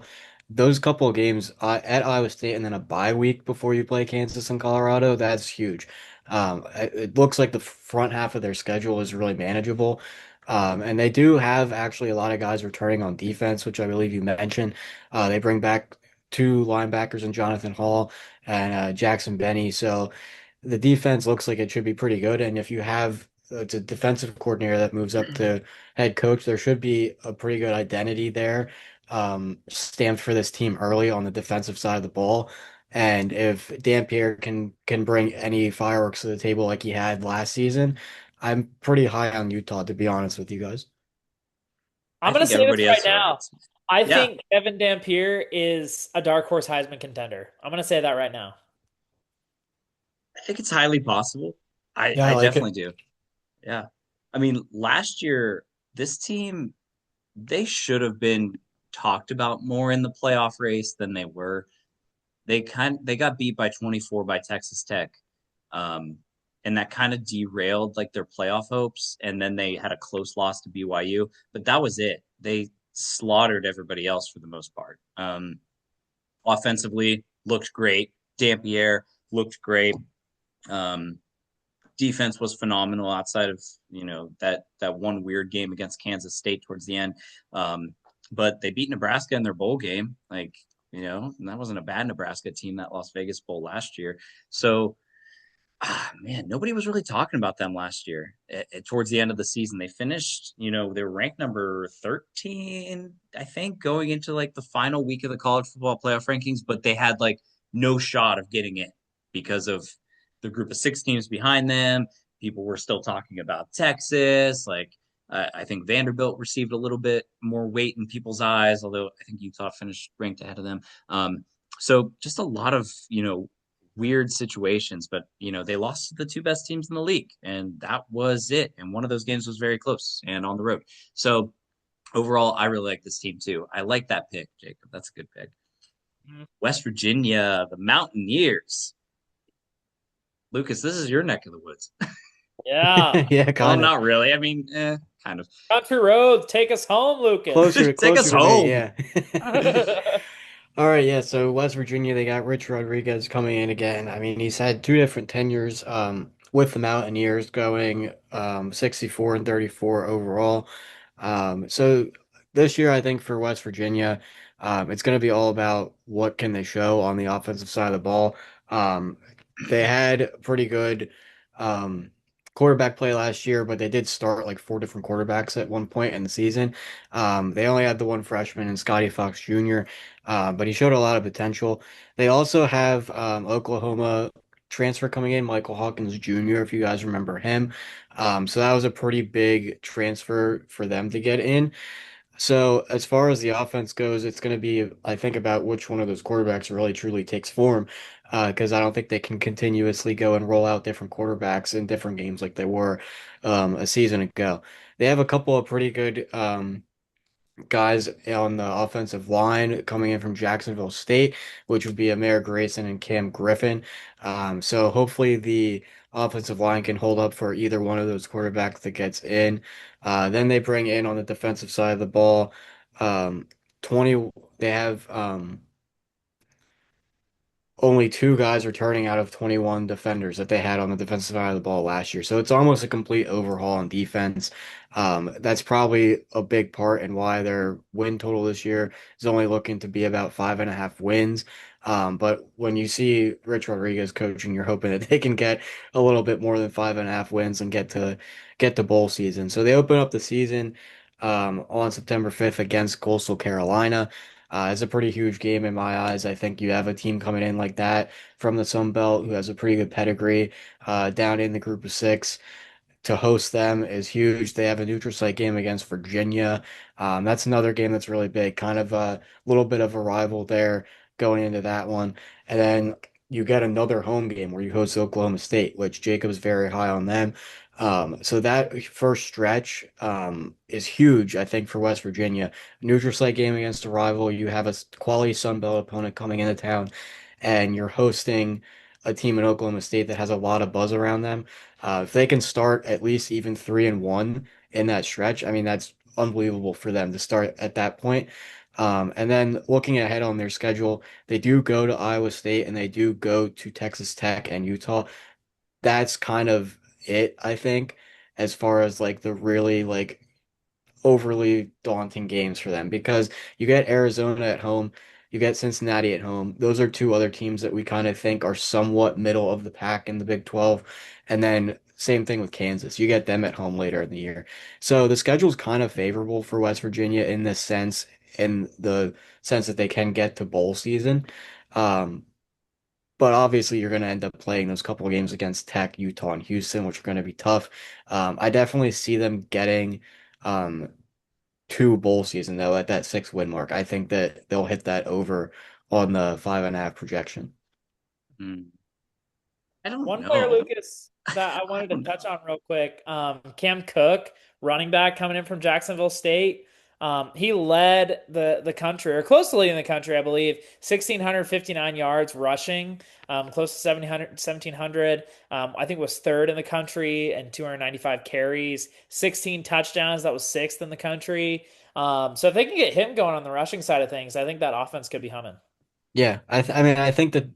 those couple of games at Iowa State and then a bye week before you play Kansas and Colorado, that's huge. It looks like the front half of their schedule is really manageable. And they do have actually a lot of guys returning on defense, which I believe you mentioned. They bring back two linebackers in Jonathan Hall and Jackson Benny. So the defense looks like it should be pretty good. And if you have it's a defensive coordinator that moves up to head coach, there should be a pretty good identity there, stamped for this team early on the defensive side of the ball. And if Dan Pierre can bring any fireworks to the table like he had last season, I'm pretty high on Utah, to be honest with you guys. I'm I gonna think say this everybody right has a really good now. team. I Yeah, think Kevin Dampier is a dark horse Heisman contender. I'm gonna say that right now. I think it's highly possible. Yeah, I I like definitely it. do. Yeah. I mean, last year, this team, they should have been talked about more in the playoff race than they were. They got beat by 24 by Texas Tech. Um, and that kind of derailed like their playoff hopes. And then they had a close loss to BYU, but that was it. They slaughtered everybody else for the most part. Offensively, looked great. Dampier looked great. Um, Defense was phenomenal outside of that one weird game against Kansas State towards the end. Um, but they beat Nebraska in their bowl game. Like, and that wasn't a bad Nebraska team, that Las Vegas Bowl last year. So, man, nobody was really talking about them last year. Towards the end of the season, they finished, they were ranked number 13, I think, going into like the final week of the college football playoff rankings, but they had like no shot of getting in because of the group of six teams behind them. People were still talking about Texas. Like, I think Vanderbilt received a little bit more weight in people's eyes, although I think Utah finished ranked ahead of them. So just a lot of, weird situations, but they lost to the two best teams in the league, and that was it. And one of those games was very close and on the road. So overall, I really like this team too. I like that pick, Jacob. That's a good pick. West Virginia, the Mountaineers. Lucas, this is your neck of the woods. Yeah. Yeah, Well, kind of. not really. I mean, kind of. Country roads, take us home, Lucas. Take us Closer to me, home. yeah. All right, yeah. So West Virginia, they got Rich Rodriguez coming in again. I mean, he's had two different tenures with the Mountaineers, going 64 and 34 overall. So this year, I think for West Virginia, it's going to be all about what can they show on the offensive side of the ball. Um, they had pretty good um, quarterback play last year, but they did start like four different quarterbacks at one point in the season. They only had the one freshman and Scotty Fox Jr., but he showed a lot of potential. They also have Oklahoma transfer coming in, Michael Hawkins Jr., if you guys remember him. So that was a pretty big transfer for them to get in. So as far as the offense goes, it's going to be, I think, about which one of those quarterbacks really truly takes form, because I don't think they can continuously go and roll out different quarterbacks in different games like they were a season ago. They have a couple of pretty good guys on the offensive line coming in from Jacksonville State, which would be Amir Grayson and Cam Griffin. So hopefully the offensive line can hold up for either one of those quarterbacks that gets in. Then they bring in on the defensive side of the ball, um, 20, they have only two guys returning out of 21 defenders that they had on the defensive side of the ball last year. So it's almost a complete overhaul on defense. That's probably a big part in why their win total this year is only looking to be about 5.5 wins. But when you see Rich Rodriguez coaching, you're hoping that they can get a little bit more than 5.5 wins and get to bowl season. So they open up the season on September 5th against Coastal Carolina. It's a pretty huge game in my eyes. I think you have a team coming in like that from the Sun Belt who has a pretty good pedigree down in the group of six. To host them is huge. They have a neutral site game against Virginia. That's another game that's really big, kind of a little bit of a rival there going into that one. And then you get another home game where you host Oklahoma State, which Jacob's very high on them. So that first stretch is huge, I think, for West Virginia. Neutral site game against a rival. You have a quality Sun Belt opponent coming into town, and you're hosting a team in Oklahoma State that has a lot of buzz around them. If they can start at least even 3-1 in that stretch, I mean, that's unbelievable for them to start at that point. And then looking ahead on their schedule, they do go to Iowa State and they do go to Texas Tech and Utah. That's kind of it, I think, as far as like the really like overly daunting games for them because you get Arizona at home, you get Cincinnati at home. Those are two other teams that we kind of think are somewhat middle of the pack in the Big 12. And then same thing with Kansas. You get them at home later in the year. So the schedule's kind of favorable for West Virginia in the sense that they can get to bowl season. Um, but obviously, you're going to end up playing those couple of games against Tech, Utah, and Houston, which are going to be tough. I definitely see them getting um, two bowl season though at that 6 win mark. I think that they'll hit that over on the 5.5 projection. Hmm. I don't One player, know. Lucas, that I I wanted to don't know. touch on real quick. Cam Cook, running back coming in from Jacksonville State. He led the country, or close to leading the country, I believe, 1,659 yards rushing, close to 1,700. I think was third in the country and 295 carries, 16 touchdowns. That was sixth in the country. So if they can get him going on the rushing side of things, I think that offense could be humming. Yeah, I mean, I think that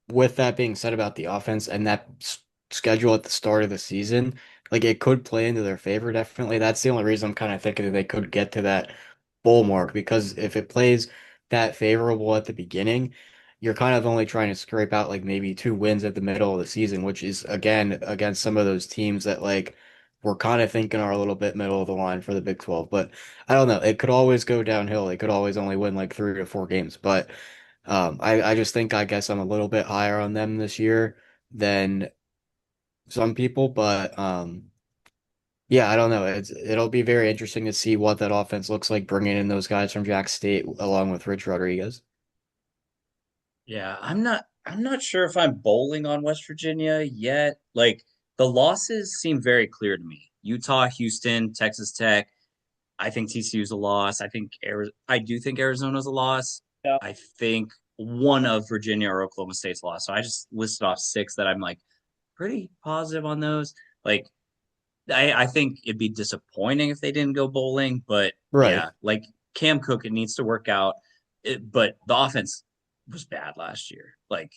with that being said about the offense and that schedule at the start of the season, like it could play into their favor, definitely. That's the only reason I'm kind of thinking that they could get to that bowl mark because if it plays that favorable at the beginning, you're kind of only trying to scrape out like maybe 2 wins at the middle of the season, which is again against some of those teams that like we're kind of thinking are a little bit middle of the line for the Big 12. But I don't know. It could always go downhill. They could always only win like 3 to 4 games. But I just think I guess I'm a little bit higher on them this year than some people, but yeah, I don't know. It'll be very interesting to see what that offense looks like bringing in those guys from Jack State along with Rich Rodriguez. Yeah, I'm not sure if I'm bowling on West Virginia yet. Like the losses seem very clear to me. Utah, Houston, Texas Tech. I think TCU's a loss. I do think Arizona's a loss. Yeah. I think one of Virginia or Oklahoma State's a loss. So I just listed off six that I'm like pretty positive on those. Like I think it'd be disappointing if they didn't go bowling, but Right. yeah, like Cam Cook, it needs to work out. But the offense was bad last year. Like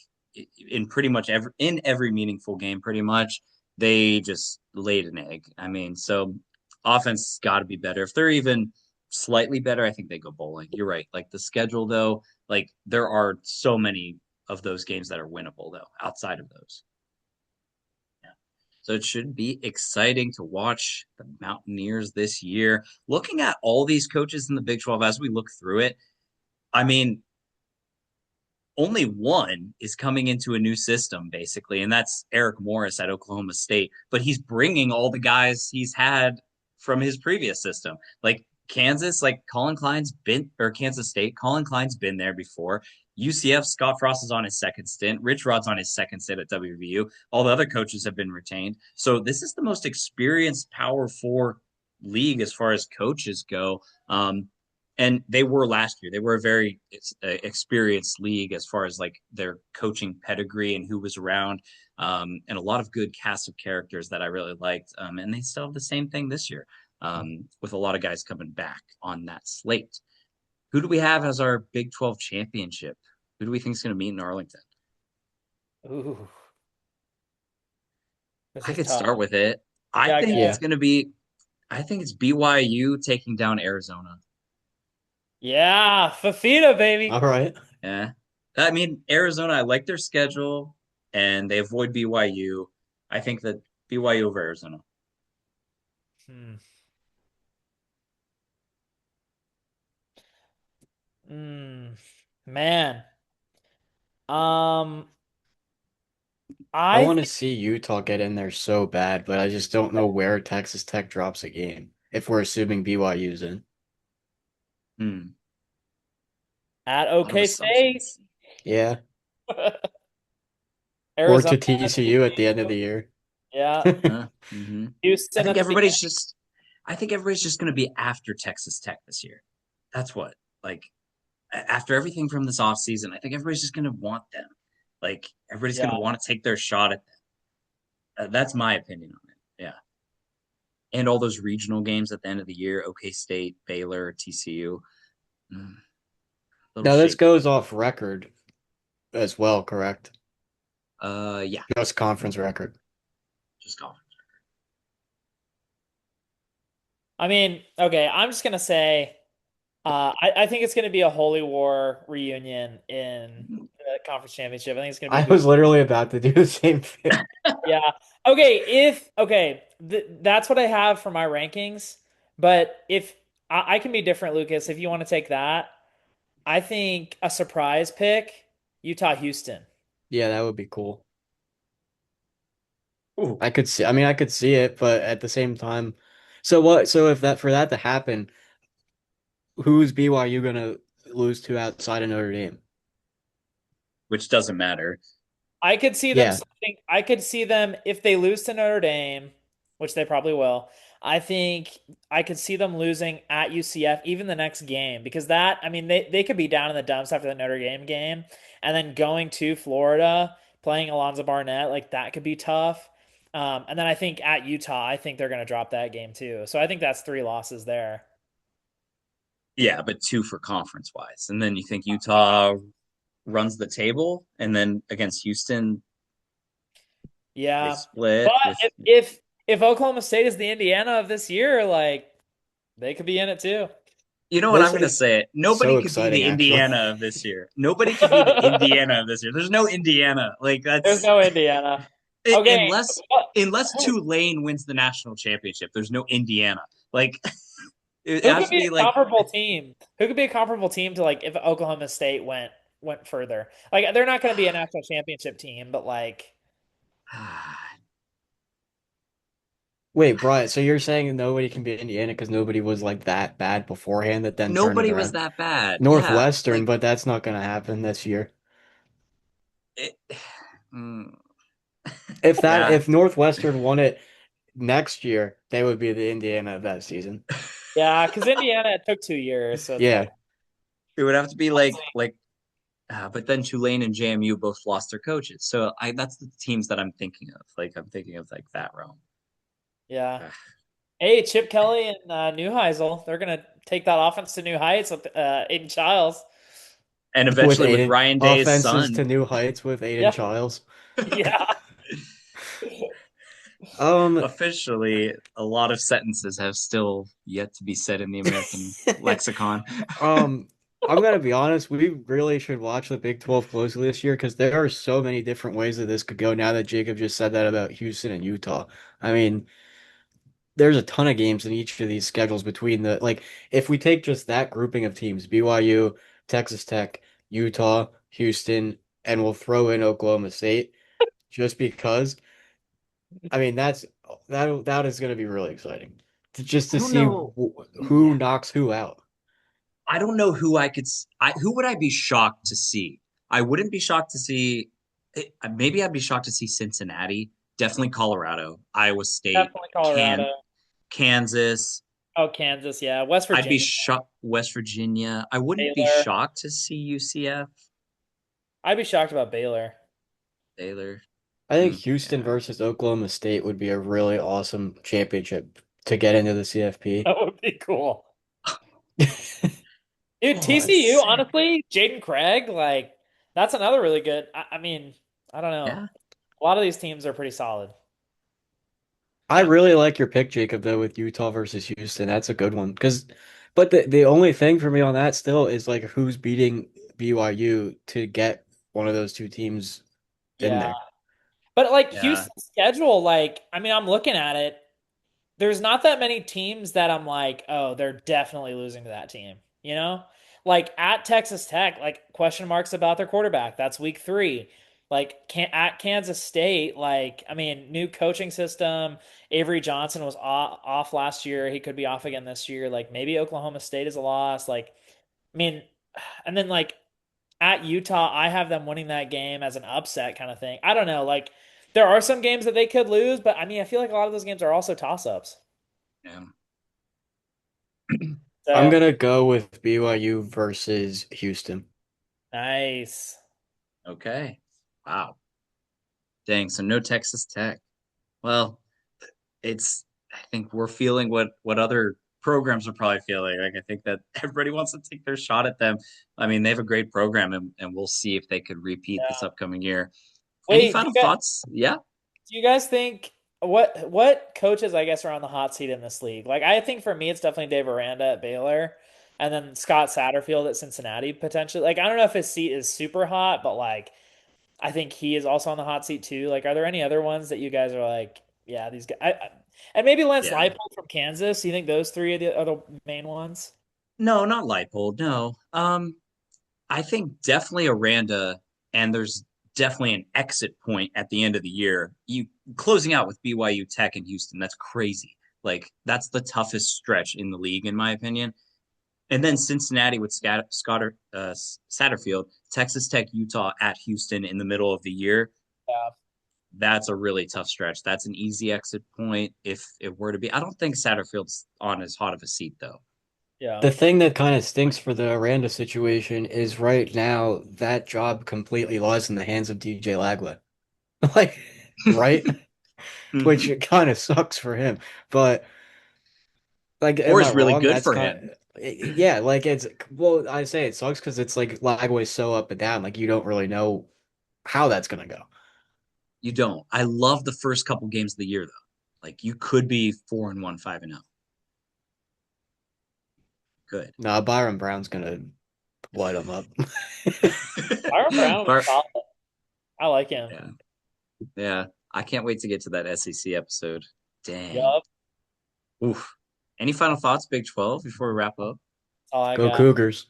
in pretty much every meaningful game, pretty much they just laid an egg. I mean, so offense got to be better. If they're even slightly better, I think they go bowling. You're right. Like the schedule, though, like there are so many of those games that are winnable, though, outside of those. Yeah. So it should be exciting to watch the Mountaineers this year. Looking at all these coaches in the Big 12 as we look through it, I mean, only one is coming into a new system, basically, and that's Eric Morris at Oklahoma State. But he's bringing all the guys he's had from his previous system. Like Kansas, like Colin Klein's been, or Kansas State, Colin Klein's been there before. UCF, Scott Frost is on his second stint. Rich Rod's on his second stint at WVU. All the other coaches have been retained. So this is the most experienced Power Four league as far as coaches go. And they were last year. They were a very experienced league as far as like their coaching pedigree and who was around, and a lot of good cast of characters that I really liked. And they still have the same thing this year, with a lot of guys coming back on that slate. Who do we have as our Big 12 championship? Who do we think is going to meet in Arlington? Ooh, this I is could tough. start with it. I Yeah, think it's Yeah. going to be. I think it's BYU taking down Arizona. yeah, Fafita, All baby. right. Yeah. I mean, Arizona, I like their schedule and they avoid BYU. I think that BYU over Arizona. Hmm. Mm, man. Um, I I want to think see Utah get in there so bad, but I just don't know where Texas Tech drops a game if we're assuming BYU's in. Hmm. at A lot of OK State. assumptions. Yeah. Or Arizona, to TCU at the end of the year. yeah. Hmm. I Houston think at the beginning. everybody's just I think everybody's just going to be after Texas Tech this year. That's what. Like after everything from this offseason, I think everybody's just going to want them. Like everybody's going Yeah. to want to take their shot at them. That's my opinion on it. Yeah. And all those regional games at the end of the year, OK State, Baylor, TCU, little Now this shaky. goes off record as well, correct? Yeah, Just conference record. just conference. I mean, okay, I'm just gonna say, I think it's gonna be a Holy War reunion in the conference championship. I think it's gonna be I Boo. was literally about to do the same thing. Yeah. Okay, if okay, that's what I have for my rankings. But if I can be different, Lucas, if you want to take that, I think a surprise pick, Utah Houston. Yeah, that would be cool. Ooh, I mean, I could see it, but at the same time, so what? So if that for that to happen, who's BYU gonna lose to outside of Notre Dame? which doesn't matter. I could see them Yeah, something. I could see them if they lose to Notre Dame, which they probably will. I think I could see them losing at UCF even the next game because that, I mean, they could be down in the dumps after the Notre Dame game and then going to Florida playing Alonzo Barnett, like that could be tough. And then I think at Utah, I think they're going to drop that game too. So I think that's three losses there. Yeah, but two for conference wise. And then you think Utah runs the table, and then against Houston, they Yeah. But split with. if Oklahoma State is the Indiana of this year, like they could be in it too. You know what? I'm this going to is say it. Nobody so could be exciting, the actually. Indiana of this year. Nobody could be the Indiana of this year. There's no Indiana. Like There's that's no Indiana. Okay, unless Tulane wins the national championship. There's no Indiana. Like it who has could to be be a like comparable team? Who could be a comparable team to like if Oklahoma State went further? Like they're not going to be a national championship team, but like Wait, Brian, so you're saying nobody can beat Indiana because nobody was like that bad beforehand that then turned it nobody was around? that bad. Yeah, Northwestern, like but that's not gonna happen this year. it, mm, yeah. If Northwestern won it next year, they would be the Indiana of that season. yeah, because Indiana it took 2 years, so it's like Yeah. It would have to be we'll see. but then Tulane and JMU both lost their coaches. So I that's the teams that I'm thinking of. Like I'm thinking of like that realm. Yeah. Ugh. Hey, Chip Kelly and Neuheisel, they're gonna take that offense to new heights with Aiden Childs. And With eventually with Aiden, Ryan Day's offenses son. to new heights with Aiden Yeah, Childs. yeah. Um, Officially, a lot of sentences have still yet to be said in the American lexicon. um, I'm gonna be honest, we really should watch the Big 12 closely this year because there are so many different ways that this could go now that Jacob just said that about Houston and Utah. I mean, there's a ton of games in each of these schedules between the like if we take just that grouping of teams, BYU, Texas Tech, Utah, Houston, and we'll throw in Oklahoma State just because. I mean, that is going to be really exciting. Just I to don't see know. who Yeah, knocks who out. I don't know who I could. Who would I be shocked to see? I wouldn't be shocked to see. Maybe I'd be shocked to see Cincinnati. Definitely Colorado, Iowa State, Definitely Colorado. Kansas. Oh, Kansas, yeah. West I'd be Virginia, shocked. West Virginia. I wouldn't be Baylor. shocked to see UCF. I'd be shocked about Baylor. Baylor. I think Hmm, Houston yeah. versus Oklahoma State would be a really awesome championship to get into the CFP. That would be cool. Dude, Oh, TCU, that's sick. honestly, Jaden Craig, like, that's another really good. I mean, I don't know. Yeah. A lot of these teams are pretty solid. I Yeah. really like your pick, Jacob, though, with Utah versus Houston. That's a good one. But the only thing for me on that still is like who's beating BYU to get one of those two teams in Yeah. there. But, like, Yeah. Houston's schedule, like, I mean, I'm looking at it. There's not that many teams that I'm like, oh, they're definitely losing to that team. You know, like at Texas Tech, like question marks about their quarterback. That's week 3. Like at Kansas State, like I mean, new coaching system. Avery Johnson was off last year. He could be off again this year. Like maybe Oklahoma State is a loss. Like I mean, and then like at Utah, I have them winning that game as an upset kind of thing. I don't know. Like, there are some games that they could lose, but I mean, I feel like a lot of those games are also toss-ups. Yeah. I'm So gonna go with BYU versus Houston. nice. Okay. Wow. Dang. So no Texas Tech. Well, it's I think we're feeling what other programs are probably feeling. Like I think that everybody wants to take their shot at them. I mean, they have a great program, and we'll see if they could repeat this Yeah. upcoming year. Any Wait, final thoughts? Yeah. do you guys think what coaches I guess are on the hot seat in this league? Like I think for me it's definitely Dave Aranda at Baylor and then Scott Satterfield at Cincinnati potentially. Like I don't know if his seat is super hot, but like I think he is also on the hot seat too. Like are there any other ones that you guys are like, yeah, these guys and maybe Lance Yeah. Leipold from Kansas. You think those three are the main ones? No, not Leipold. No. I think definitely Aranda, and there's definitely an exit point at the end of the year. You closing out with BYU Tech and Houston, that's crazy. Like that's the toughest stretch in the league, in my opinion. And then Cincinnati with Satterfield, Texas Tech, Utah at Houston in the middle of the year. Yeah. That's a really tough stretch. That's an easy exit point if it were to be. I don't think Satterfield's on as hot of a seat though. Yeah. The thing that kind of stinks for the Aranda situation is right now that job completely lies in the hands of DJ Lagway. Like, right? Which it kind of sucks for him. But like, Or am I is really wrong? good That's for him. kind of, yeah, like it's well, I say it sucks because it's like Lagway's so up and down, like you don't really know how that's gonna go. You don't. I love the first couple games of the year though. Like you could be 4-1, 5-0. Good. Nah, Byron Brown's gonna light him up. Byron Brown is Bar- solid. I like him. yeah. Yeah. I can't wait to get to that SEC episode. Dang. Yup. Oof. Any final thoughts, Big 12, before we wrap up? That's all I Go got. Cougars,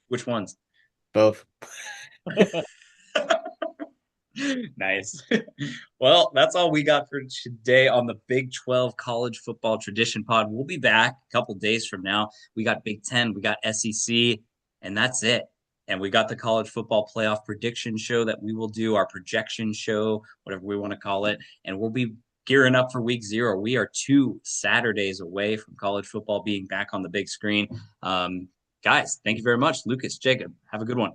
Which ones? both. Nice. Well, that's all we got for today on the Big 12 College Football Tradition Pod. We'll be back a couple days from now. We got Big 10, we got SEC, and that's it. And we got the college football playoff prediction show that we will do, our projection show, whatever we want to call it. And we'll be gearing up for week 0. We are 2 Saturdays away from college football being back on the big screen. Guys, thank you very much. Lucas, Jacob, have a good one.